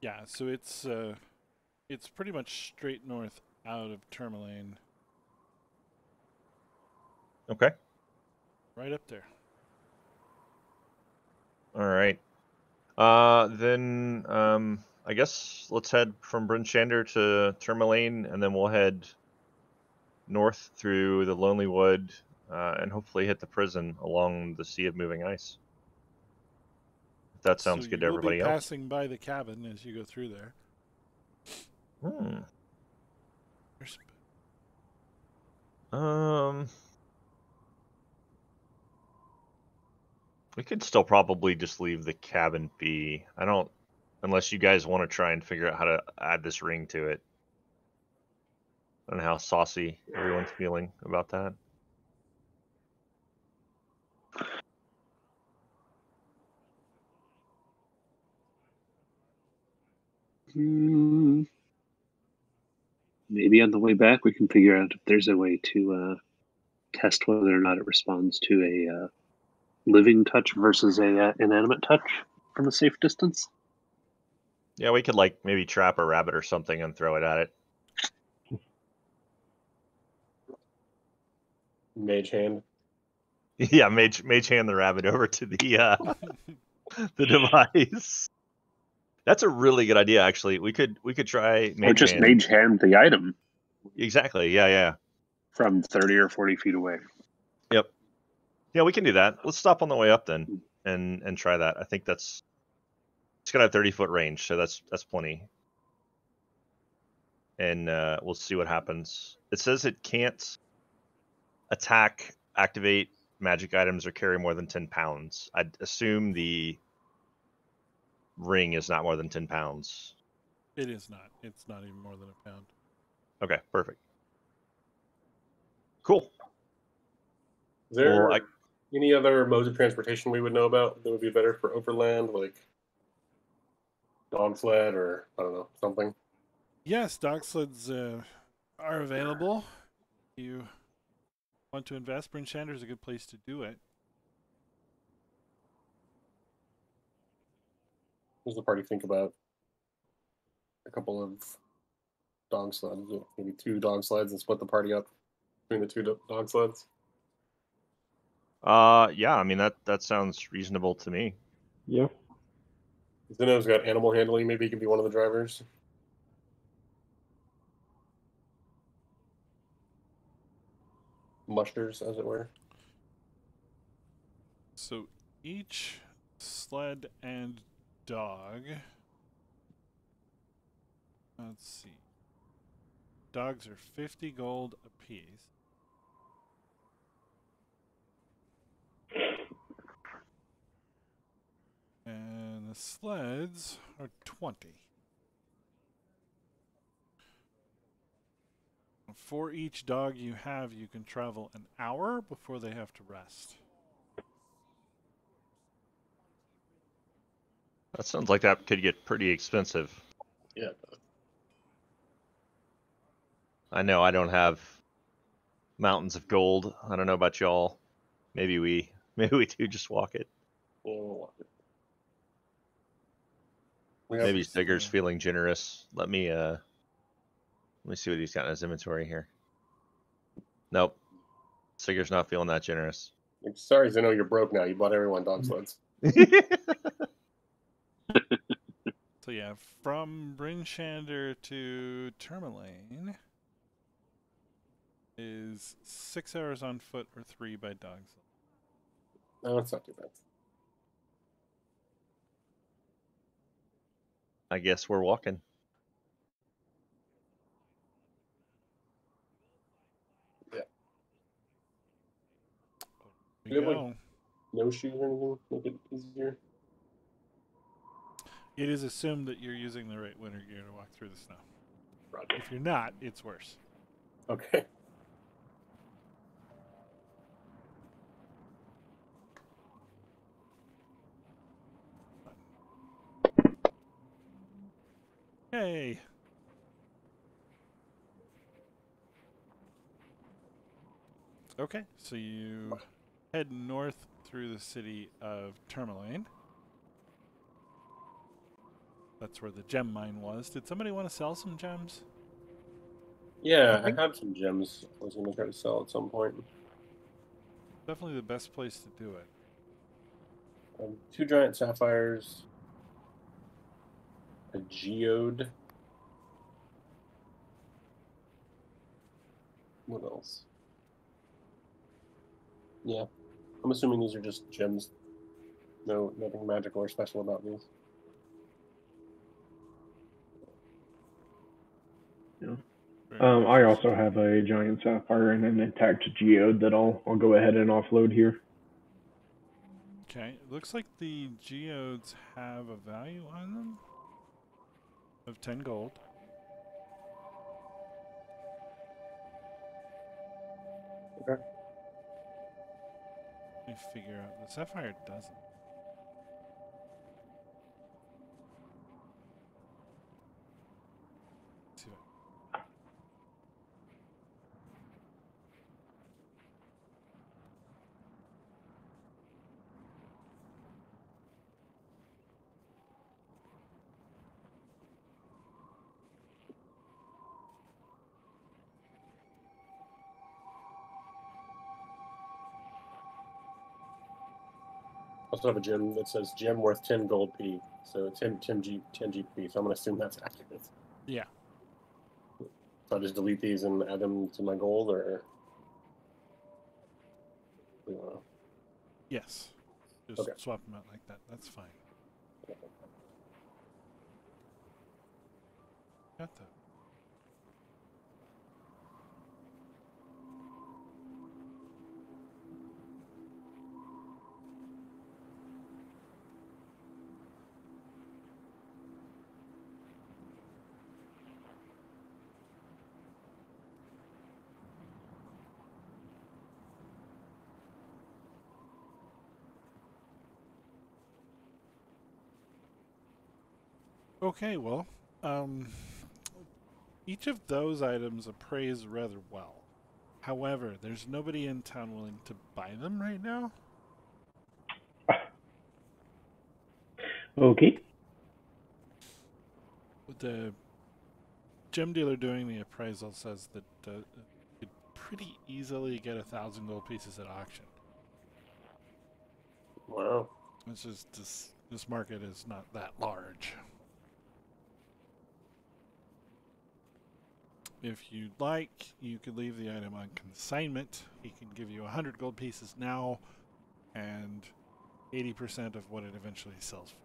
Yeah, so it's pretty much straight north out of Tourmaline. Okay. Right up there. All right. Then I guess let's head from Bryn Shander to Tourmaline, and then we'll head north through the Lonely Wood, and hopefully hit the prison along the Sea of Moving Ice. If that sounds good to everybody You will be else. passing by the cabin as you go through there. We could still probably just leave the cabin be. Unless you guys want to try and figure out how to add this ring to it. I don't know how saucy everyone's feeling about that. Maybe on the way back we can figure out if there's a way to test whether or not it responds to a living touch versus a inanimate touch from a safe distance. Yeah, we could maybe trap a rabbit or something and throw it at it. Mage hand. Yeah, mage hand the rabbit over to the the device. That's a really good idea, actually. We could try mage or just hand. mage hand the item. Exactly. Yeah. From 30 or 40 feet away. Yep. Yeah, we can do that. Let's stop on the way up then and try that. I think it's got a 30-foot range, so that's plenty. And we'll see what happens. It says it can't attack, activate magic items, or carry more than 10 pounds. I'd assume the ring is not more than 10 pounds. It is not. It's not even more than a pound. Okay, perfect. Cool. Is there any other modes of transportation we would know about that would be better for overland, like dog sled or, I don't know, something? Yes, dog sleds are available. If you want to invest, Bryn Shander is a good place to do it. What does the party think about a couple of dog sleds? Maybe 2 dog sleds and split the party up between the 2 dog sleds? Yeah, I mean that sounds reasonable to me. Yeah. Zeno's got animal handling. Maybe he can be one of the drivers. Mushers, as it were. So each sled and dog. Let's see. Dogs are 50 gold apiece. And the sleds are 20. For each dog you have, you can travel an hour before they have to rest. That sounds like that could get pretty expensive. Yeah. I know I don't have mountains of gold. I don't know about y'all. Maybe we do just walk it. Maybe Sigur's feeling generous. Let me see what he's got in his inventory here. Nope. Sigur's not feeling that generous. I'm sorry, Zeno, you're broke now. You bought everyone dog sleds. So yeah, from Bryn Shander to Tourmaline is 6 hours on foot or 3 by dog sled. No, it's not too bad. I guess we're walking. Yeah. There we go. Like, no shoes or anything? Make it easier? It is assumed that you're using the right winter gear to walk through the snow. Roger. If you're not, it's worse. Okay. Yay! Okay, so you head north through the city of Tourmaline. That's where the gem mine was. Did somebody want to sell some gems? Yeah, I have some gems I was going to try to sell at some point. Definitely the best place to do it. 2 giant sapphires, a geode. What else? Yeah, I'm assuming these are just gems. No, nothing magical or special about these. Yeah. I also have a giant sapphire and an intact geode that I'll go ahead and offload here. Okay, it looks like the geodes have a value on them of 10 gold. Okay. Let me figure out. The sapphire doesn't. Let's see what. I also have a gem that says gem worth 10 gold P. So 10 GP. So I'm going to assume that's accurate. Yeah. So I just delete these and add them to my gold, or? Yes. Just Okay. swap them out like that. That's fine. Got that. Okay, well, each of those items appraise rather well. However, there's nobody in town willing to buy them right now. Okay. The gem dealer doing the appraisal says that you could pretty easily get 1,000 gold pieces at auction. Wow. It's just this market is not that large. If you'd like, you could leave the item on consignment. He can give you 100 gold pieces now and 80% of what it eventually sells for.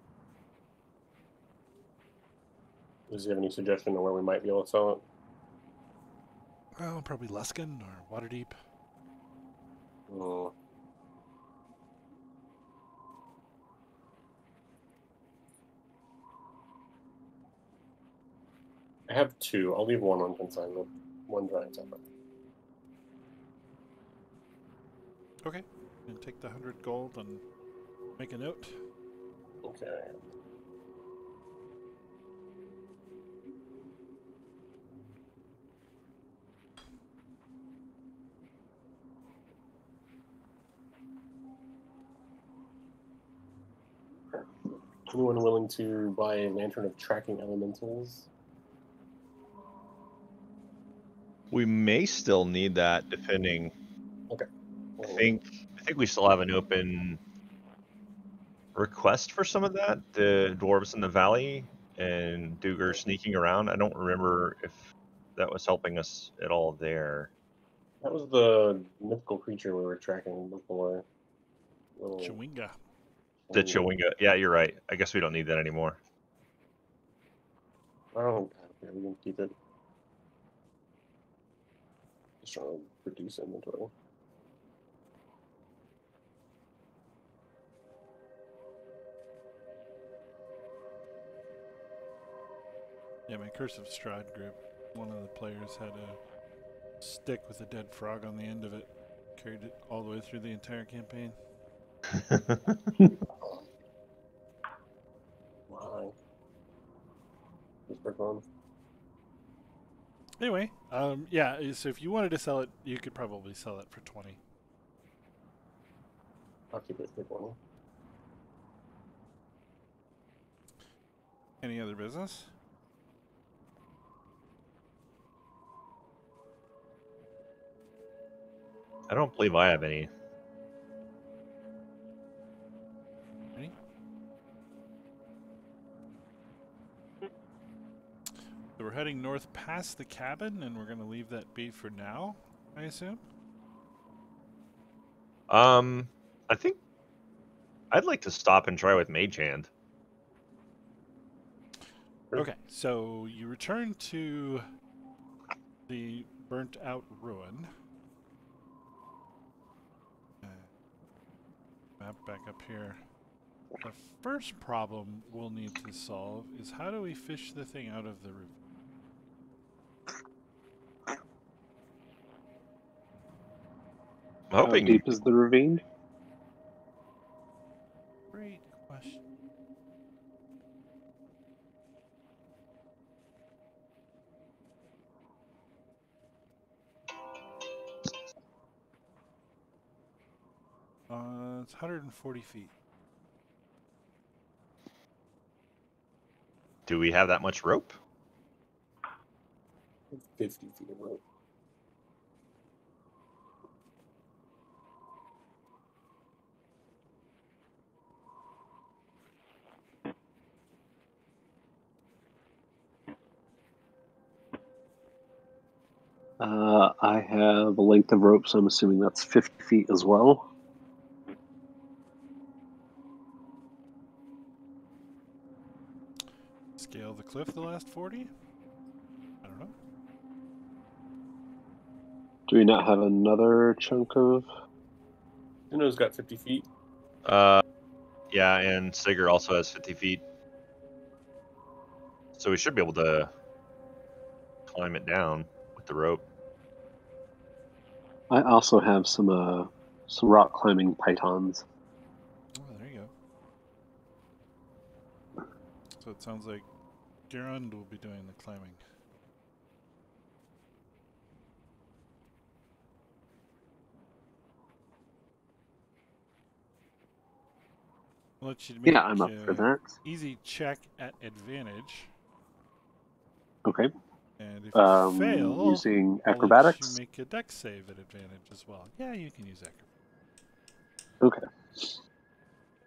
Does he have any suggestion on where we might be able to sell it? Well, probably Luskin or Waterdeep. Oh. I have 2. I'll leave one on consignment. one drawing tablet. Okay. And take the 100 gold and make a note. Okay. Anyone willing to buy a lantern of tracking elementals? We may still need that, depending. Okay. I think we still have an open request for some of that. The dwarves in the valley and Duger sneaking around. I don't remember if that was helping us at all there. That was the mythical creature we were tracking before. Little Chewinga. The Chewinga. Yeah, you're right. I guess we don't need that anymore. Oh, yeah, we can keep it. Just trying to reduce inventory. Yeah, my Curse of Strahd group, one of the players had a stick with a dead frog on the end of it. Carried it all the way through the entire campaign. Why? Just for fun. Anyway, yeah, so if you wanted to sell it, you could probably sell it for 20. I'll keep it for 20. Any other business? I don't believe I have any. Any? So we're heading north past the cabin, and we're going to leave that be for now, I assume? I think I'd like to stop and try with Mage Hand. Okay, so you return to the burnt out ruin. Map back up here. The first problem we'll need to solve is how do we fish the thing out of the roof? I'm hoping. How deep is the ravine? Great question. It's 140 feet. Do we have that much rope? 50 feet of rope. I have a length of rope, so I'm assuming that's 50 feet as well. Scale the cliff the last 40? I don't know. Do we not have another chunk of... Uno's got 50 feet. Yeah, and Sigurd also has 50 feet. So we should be able to climb it down with the rope. I also have some rock climbing pythons. Oh, there you go. So it sounds like Gerund will be doing the climbing. I'll let you make Yeah, I'm up for that. easy check at advantage. Okay. And if you fail, using I'll acrobatics? let you make a dex save at advantage as well. Yeah, you can use acrobatics. Okay.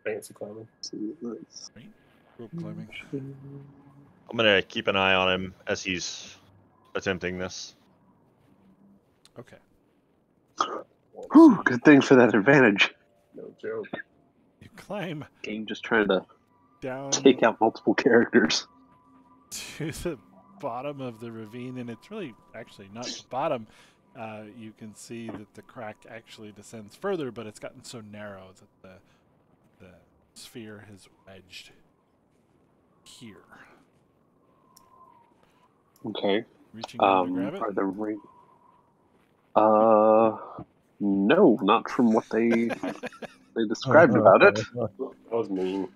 Fancy climbing. Right? Rope climbing. I'm gonna keep an eye on him as he's attempting this. Okay. Whew, good thing for that advantage. No joke. You climb Game just trying to down take out multiple characters. to the bottom of the ravine, and it's really actually not the bottom. You can see that the crack actually descends further, but it's gotten so narrow that the sphere has wedged here. Okay. Reaching down to grab it. Are the No, not from what they described about it. That was mean.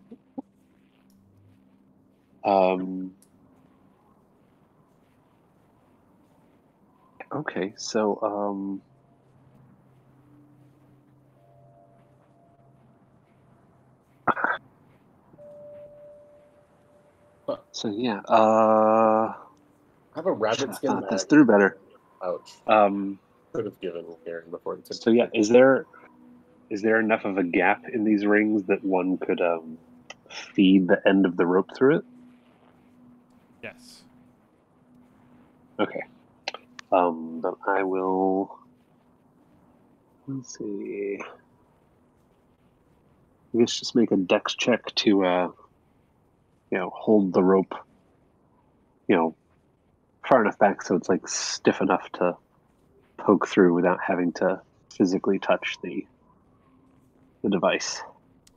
Okay, so so yeah, I have a rabbit skin thought this bag through better. pouch. Could have given Garen before he took. So yeah, is there enough of a gap in these rings that one could feed the end of the rope through it? Yes. Okay. But I will. Let's see. I guess just make a dex check to hold the rope, far enough back so it's like stiff enough to poke through without having to physically touch the device.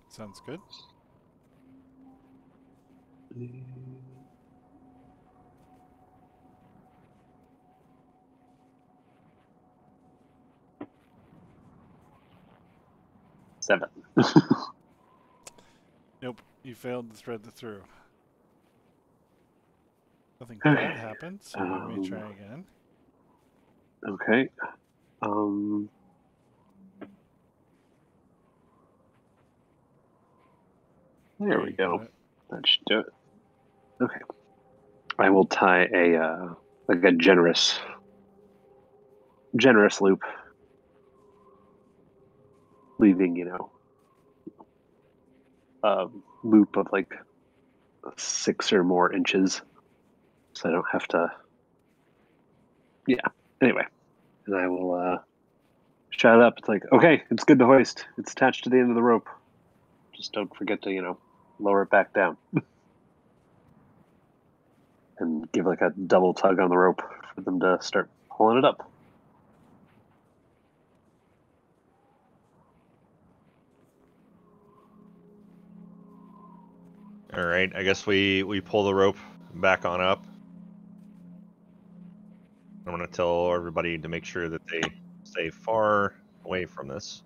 Sounds good. Seven. Nope, you failed to thread the through. Nothing Okay. bad happened, so we may try again. Okay. There we go. That should do it. Okay. I will tie a generous loop, leaving a loop of like 6 or more inches, so I don't have to. Yeah. Anyway, and I will shout up. It's like, okay, it's good to hoist. It's attached to the end of the rope. Just don't forget to lower it back down. And give like a double tug on the rope for them to start pulling it up. All right, I guess we pull the rope back on up. I'm going to tell everybody to make sure that they stay far away from this.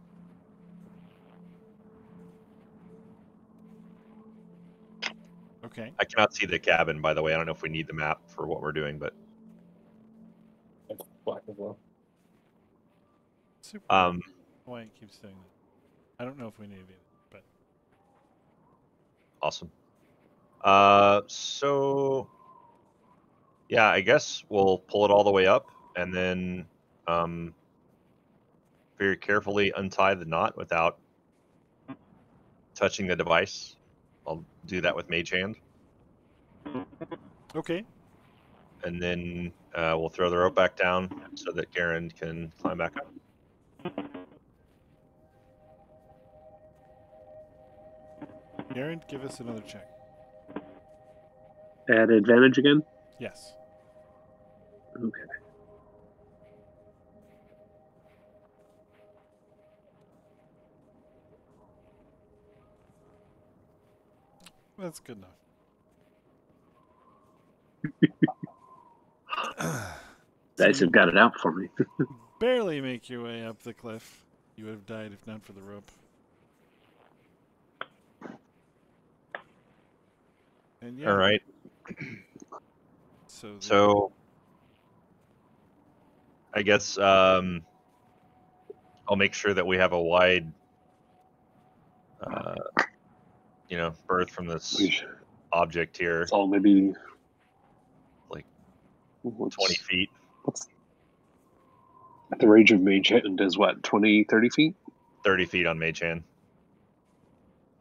Okay. I cannot see the cabin, by the way. I don't know if we need the map for what we're doing, but It's black as well. Super. Why it keeps doing that? I don't know if we need it, but awesome. So yeah, I guess we'll pull it all the way up and then very carefully untie the knot without touching the device. I'll do that with Mage Hand. okay. And then we'll throw the rope back down so that Garen can climb back up. Garen, give us another check. Add advantage again? Yes. Okay. That's good enough. Guys have got it out for me. Barely make your way up the cliff. You would have died if not for the rope. And yeah. All right. So I guess I'll make sure that we have a wide, berth from this object here. It's all maybe like 20 feet. The range of Mage Hand is what, 20, 30 feet? 30 feet on Mage Hand.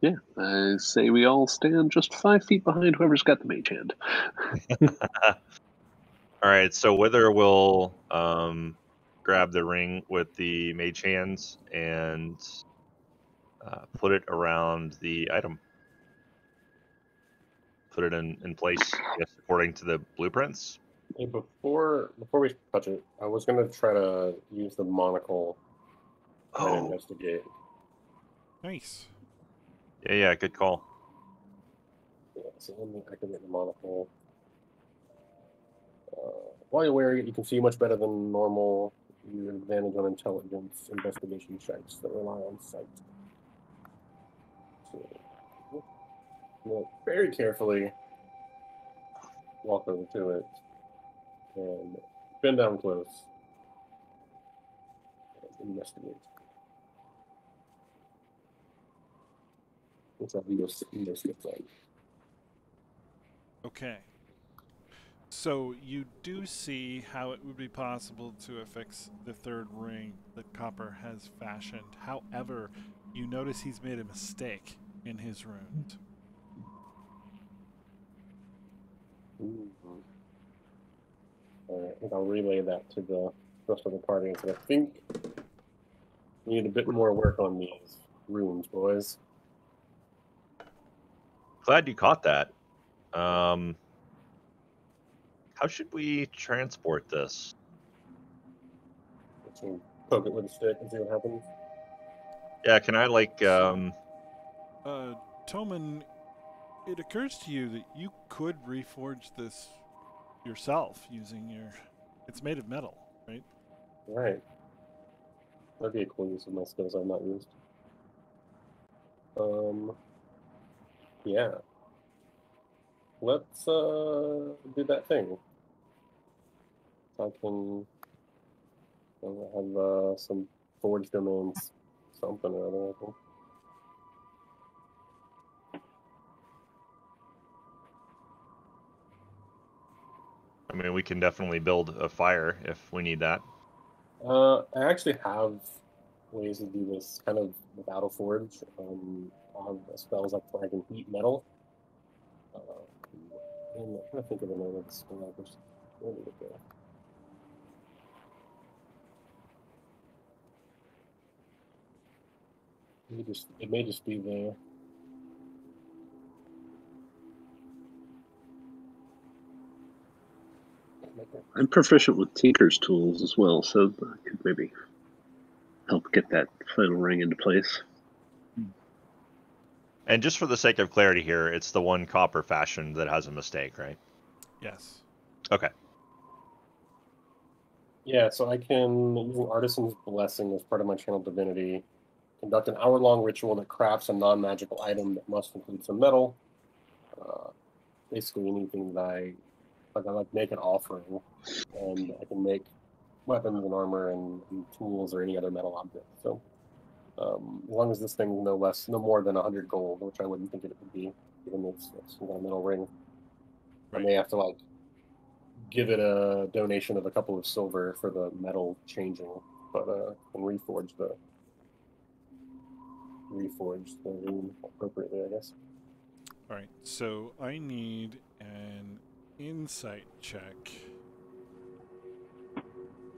Yeah, I say we all stand just 5 feet behind whoever's got the Mage Hand. All right, so Wither will grab the ring with the Mage Hands and put it around the item. Put it in place, yes, according to the blueprints. Hey, before we touch it, I was gonna try to use the monocle and investigate. nice. Yeah, good call. Yeah, so let me activate the monocle. While you're wearing it, you can see much better than normal. You have advantage on intelligence investigation checks that rely on sight. So, we'll very carefully walk over to it and bend down close and investigate. What's that investigate like? Okay. So you do see how it would be possible to affix the third ring that Copper has fashioned. However, you notice he's made a mistake in his runes. I think I'll relay that to the rest of the party. So I think we need a bit more work on these runes, boys. Glad you caught that. How should we transport this? Let's poke it with a stick and see what happens. Yeah, can I Toman, it occurs to you that you could reforge this yourself using your... It's made of metal, right? Right. That'd be a cool use of my skills I've not used. Yeah. Let's do that thing. I can have some forge domains, something or other, I think. I mean, we can definitely build a fire if we need that. I actually have ways to do this kind of without a forge. I have spells like where I can heat metal. And I'm trying to think of the name of the spell. Where did it go? It may just be there. I'm proficient with Tinker's tools as well, so I could maybe help get that final ring into place. And just for the sake of clarity here, it's the one Copper fashion that has a mistake, right? Yes. Okay. Yeah, so I can, using Artisan's Blessing as part of my channel divinity, conduct an hour-long ritual that crafts a non-magical item that must include some metal. Basically anything that I make an offering, and I can make weapons and armor and tools or any other metal object. So as long as this thing is no more than 100 gold, which I wouldn't think it would be, given it's got a metal ring. Right. I may have to give it a donation of a couple of silver for the metal changing, but and reforge the rune appropriately, I guess. All right. So I need an insight check.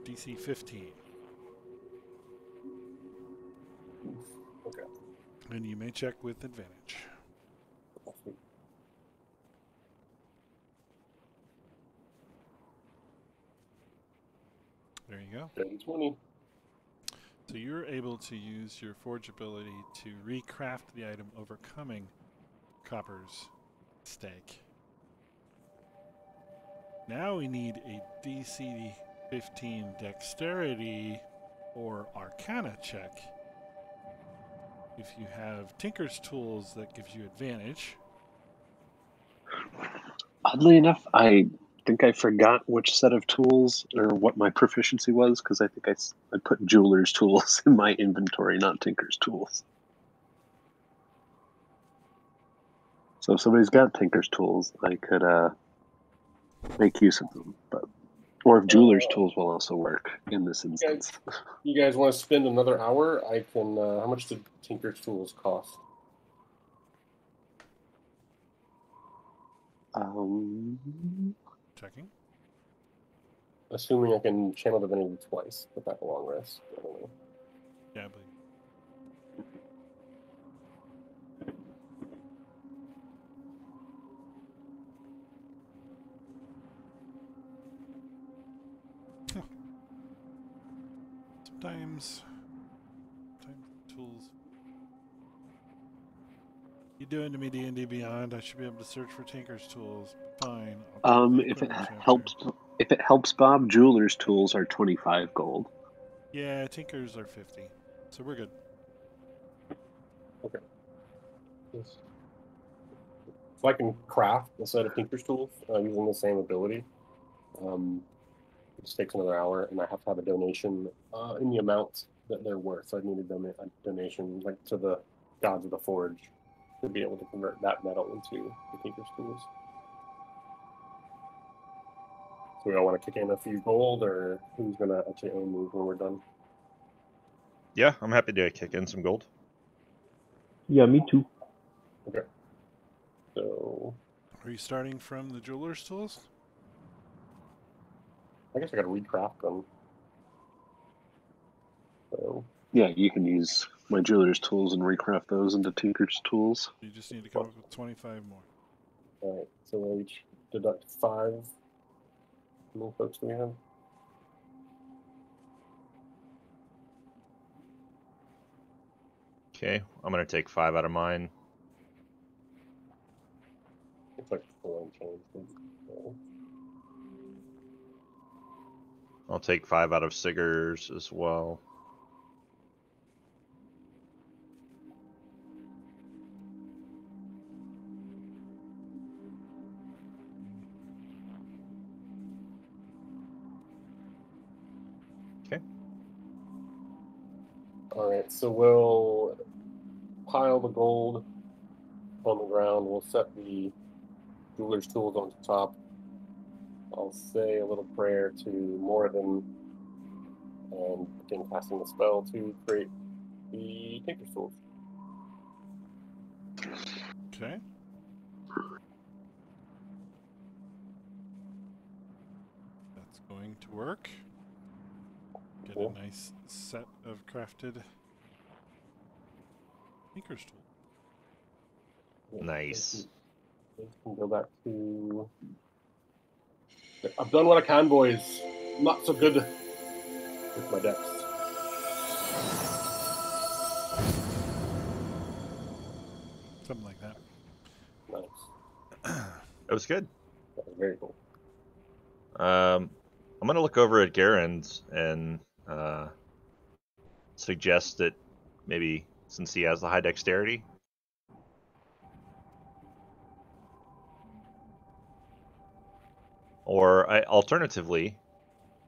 DC 15. Okay. And you may check with advantage. There you go. 20. So you're able to use your forge ability to recraft the item, overcoming Copper's mistake. Now we need a DC 15 dexterity or arcana check. If you have Tinker's tools, that gives you advantage. Oddly enough, I think I forgot which set of tools or what my proficiency was, because I think I put jeweler's tools in my inventory, not Tinker's tools. So if somebody's got Tinker's tools, I could make use of them. Or if jeweler's tools will also work in this instance. You guys want to spend another hour? I can. How much did Tinker's tools cost? Checking. Assuming I can channel divinity twice, but that's a long rest. I don't know. Yeah, I believe. Sometimes tools. You doing to me D&D Beyond? I should be able to search for Tinker's tools. Fine. If it helps, Bob, jeweler's tools are 25 gold. Yeah, tinkers are 50, so we're good. Okay. Yes. So I can craft a set of tinker's tools using the same ability. It just takes another hour, and I have to have a donation in the amount that they're worth. So I need a donation, like to the gods of the forge, to be able to convert that metal into the tinker's tools. So we all want to kick in a few gold, or who's going to actually own these when we're done? Yeah, I'm happy to kick in some gold. Yeah, me too. Okay. So Are you starting from the jeweler's tools? I guess I got to recraft them. So Yeah, you can use my jeweler's tools and recraft those into tinker's tools. You just need to come up with 25 more. all right. So we'll each deduct 5. How many folks do we have? Okay, I'm gonna take 5 out of mine. It's like 4 and change. So, I'll take 5 out of Sigur's as well. Okay. all right. So we'll pile the gold on the ground. We'll set the jeweler's tools on top. I'll say a little prayer to Moradin and begin casting the spell to create the tinker's tools. Okay. That's going to work. Get Cool. a nice set of crafted tinker's tools. Nice. We can go back to. I've done what I can, boys. Not so good with my decks. Something like that. Nice. It was good. That was very cool. I'm gonna look over at Garen's and suggest that maybe since he has the high dexterity, or alternatively,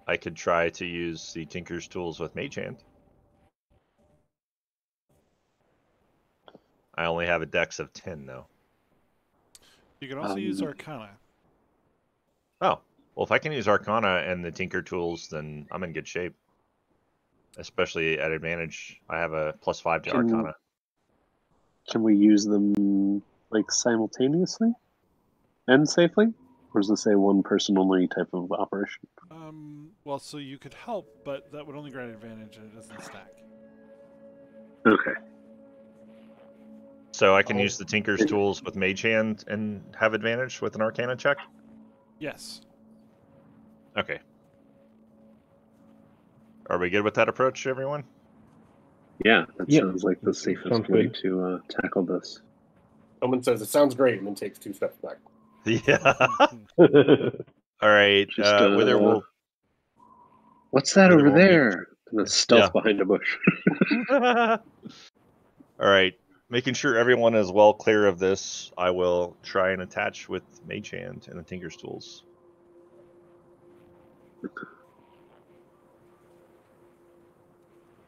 I could try to use the Tinker's tools with Mage Hand. I only have a dex of 10 though. You can also use Arcana. Oh, well, if I can use Arcana and the Tinker tools, then I'm in good shape. Especially at advantage, I have a +5 to Arcana. Can we use them like simultaneously and safely? Or is this a one person only type of operation? Well, so you could help, but that would only grant advantage and it doesn't stack. Okay. So I can use the Tinker's tools with Mage Hand and have advantage with an Arcana check? Yes. Okay. Are we good with that approach, everyone? Yeah, that Yeah. sounds like the safest Sounds way good. to tackle this. Someone says it sounds great and then takes 2 steps back. Yeah. All right. Just, Wither will. What's that Wither over will meet- there? And a stealth Yeah. behind a bush. All right. Making sure everyone is well clear of this, I will try and attach with Mage Hand and the Tinker's tools.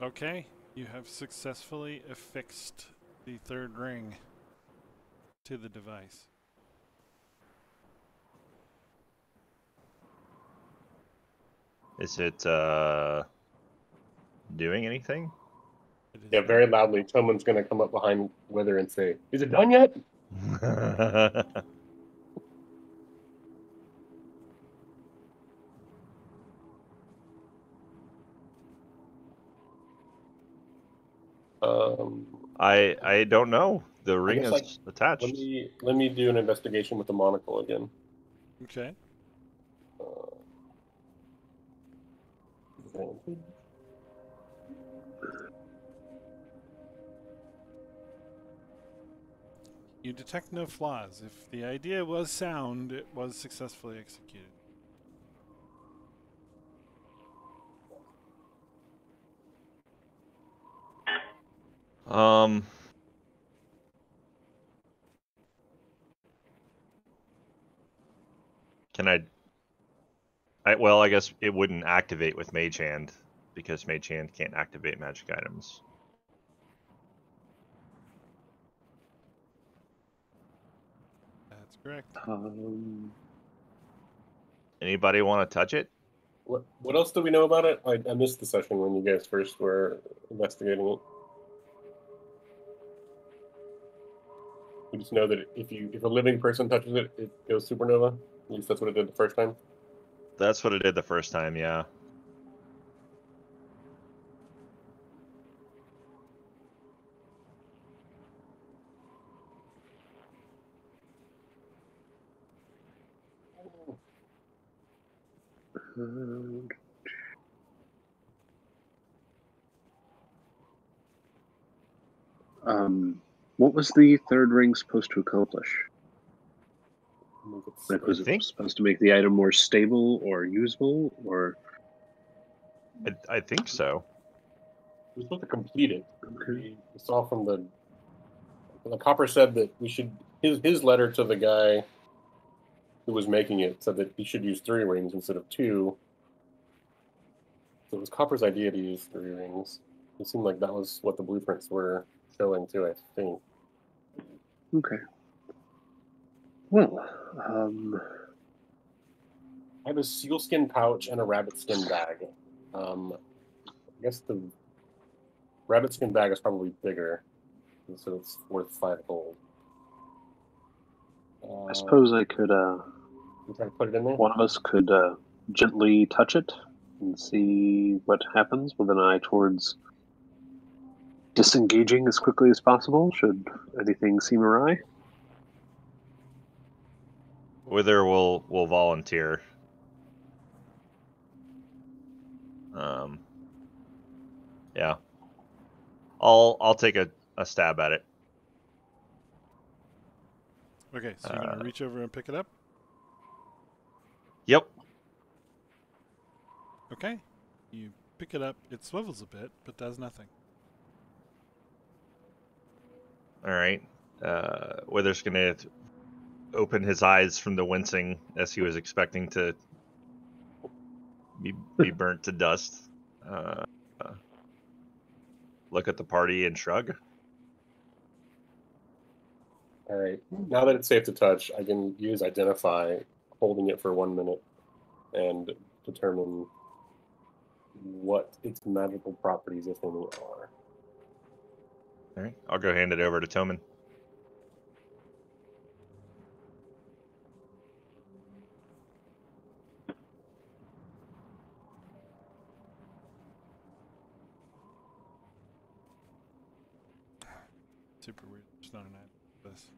Okay. You have successfully affixed the 3rd ring to the device. Is it doing anything? It is Yeah, not- very loudly. Someone's going to come up behind Wither and say, "Is it done yet?" I don't know. The ring guess, is attached. Let me do an investigation with the monocle again. Okay. You detect no flaws. If the idea was sound, it was successfully executed. Um. Can well, I guess it wouldn't activate with Mage Hand because Mage Hand can't activate magic items. That's correct. Anybody want to touch it? What else do we know about it? I missed the session when you guys first were investigating it. We just know that if a living person touches it, it goes supernova. At least that's what it did the first time. That's what it did the first time, yeah. What was the third ring supposed to accomplish? Like, was it think- supposed to make the item more stable or usable, or? I think so. We're supposed to complete it. Okay. We saw from the copper said that we should his letter to the guy who was making it said that he should use 3 rings instead of 2. So it was Copper's idea to use 3 rings. It seemed like that was what the blueprints were showing too, I think. Okay. Well, I have a sealskin pouch and a rabbit skin bag. I guess the rabbit skin bag is probably bigger, so it's worth 5 gold. I suppose I could. You try to put it in there. One of us could gently touch it and see what happens, with an eye towards disengaging as quickly as possible should anything seem awry. Wither will volunteer. Yeah. I'll take a stab at it. Okay, so you're gonna reach over and pick it up. Yep. Okay, you pick it up. It swivels a bit, but does nothing. All right. Wither's gonna open his eyes from the wincing as he was expecting to be burnt to dust. Look at the party and shrug. All right. Now that it's safe to touch, I can use Identify, holding it for 1 minute, and determine what its magical properties, if any, are. All right. I'll go hand it over to Toman. Super weird. There's not an item for this.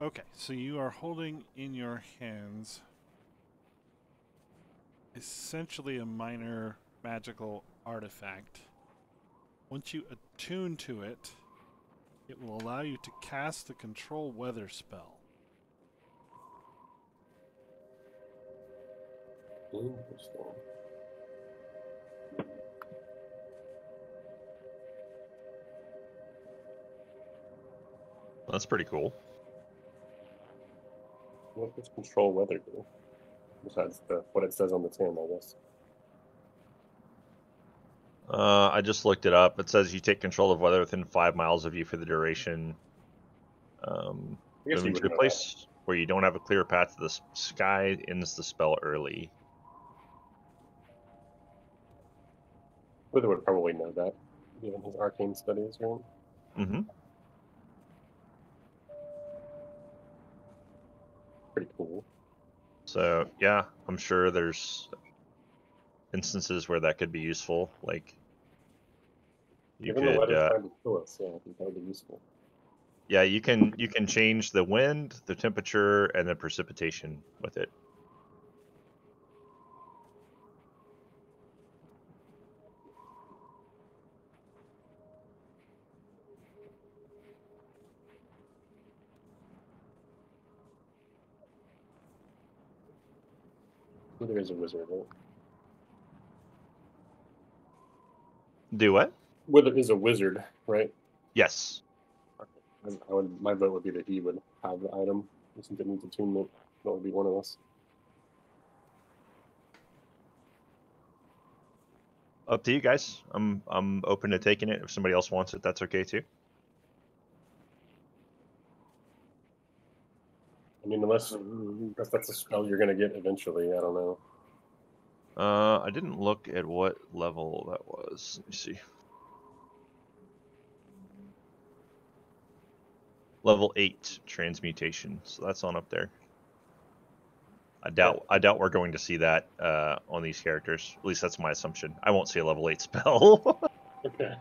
Okay, so you are holding in your hands essentially a minor magical artifact. Once you attune to it, it will allow you to cast the control weather spell. Interesting. That's pretty cool. What does control weather do? Besides what it says on the tin, I guess. I just looked it up. It says you take control of weather within 5 miles of you for the duration. I guess Moving you to would a know place where you don't have a clear path to the sky ends the spell early. Wither would probably know that, given his arcane studies, right? Mm-hmm. Pretty cool. So yeah, I'm sure there's instances where that could be useful. Like you Given the could, weather's trying to kill us, yeah, I think that would be useful. yeah, you can change the wind, the temperature, and the precipitation with it. Wither is a wizard, right? Do what? Wither is a wizard, right? Yes. My vote would be that he would have the item. Since it needs attunement, that would be one of us. Up to you guys. I'm open to taking it. If somebody else wants it, that's okay too. I mean, unless that's a spell you're going to get eventually. I don't know. I didn't look at what level that was. Let me see. Level 8 transmutation. So that's on up there. I doubt we're going to see that on these characters. At least that's my assumption. I won't see a level 8 spell. Okay.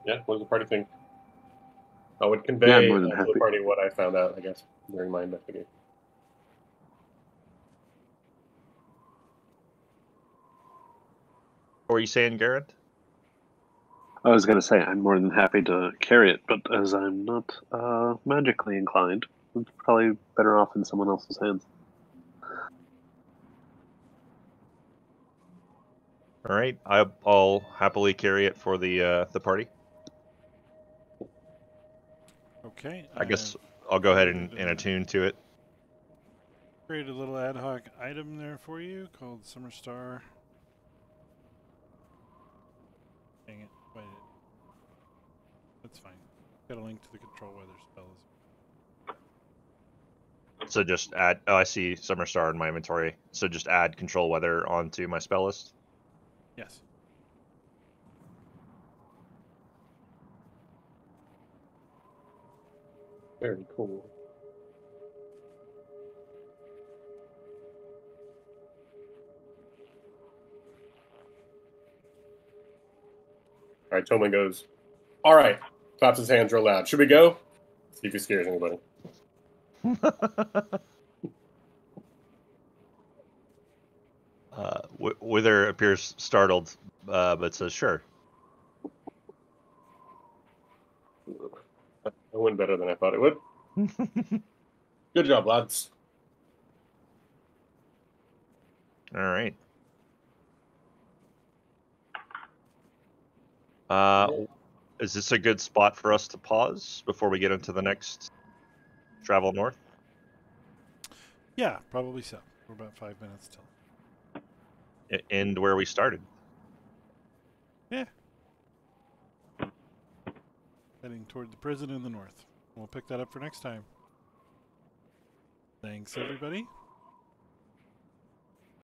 Yeah, what does the party think? I would convey Yeah, I'm more than to happy. the party what I found out, I guess, during my investigation. What were you saying, Garrett? I was going to say I'm more than happy to carry it, but as I'm not magically inclined, it's probably better off in someone else's hands. All right, I'll happily carry it for the party. Okay. I guess I'll go ahead and attune to it. Create a little ad hoc item there for you called Summer Star. Dang it. Wait. That's fine. Got a link to the control weather spells. So just add. Oh, I see Summer Star in my inventory. So just add Control Weather onto my spell list. Yes. Very cool. All right, Tolman goes, all right, claps his hands real loud. Should we go? See if he scares anybody. Wither appears startled, but says, "Sure." That went better than I thought it would. Good job, lads. All right. Is this a good spot for us to pause before we get into the next travel north? Yeah, probably so. We're about 5 minutes till. End where we started. Yeah. Heading toward the prison in the north. We'll pick that up for next time. Thanks, everybody.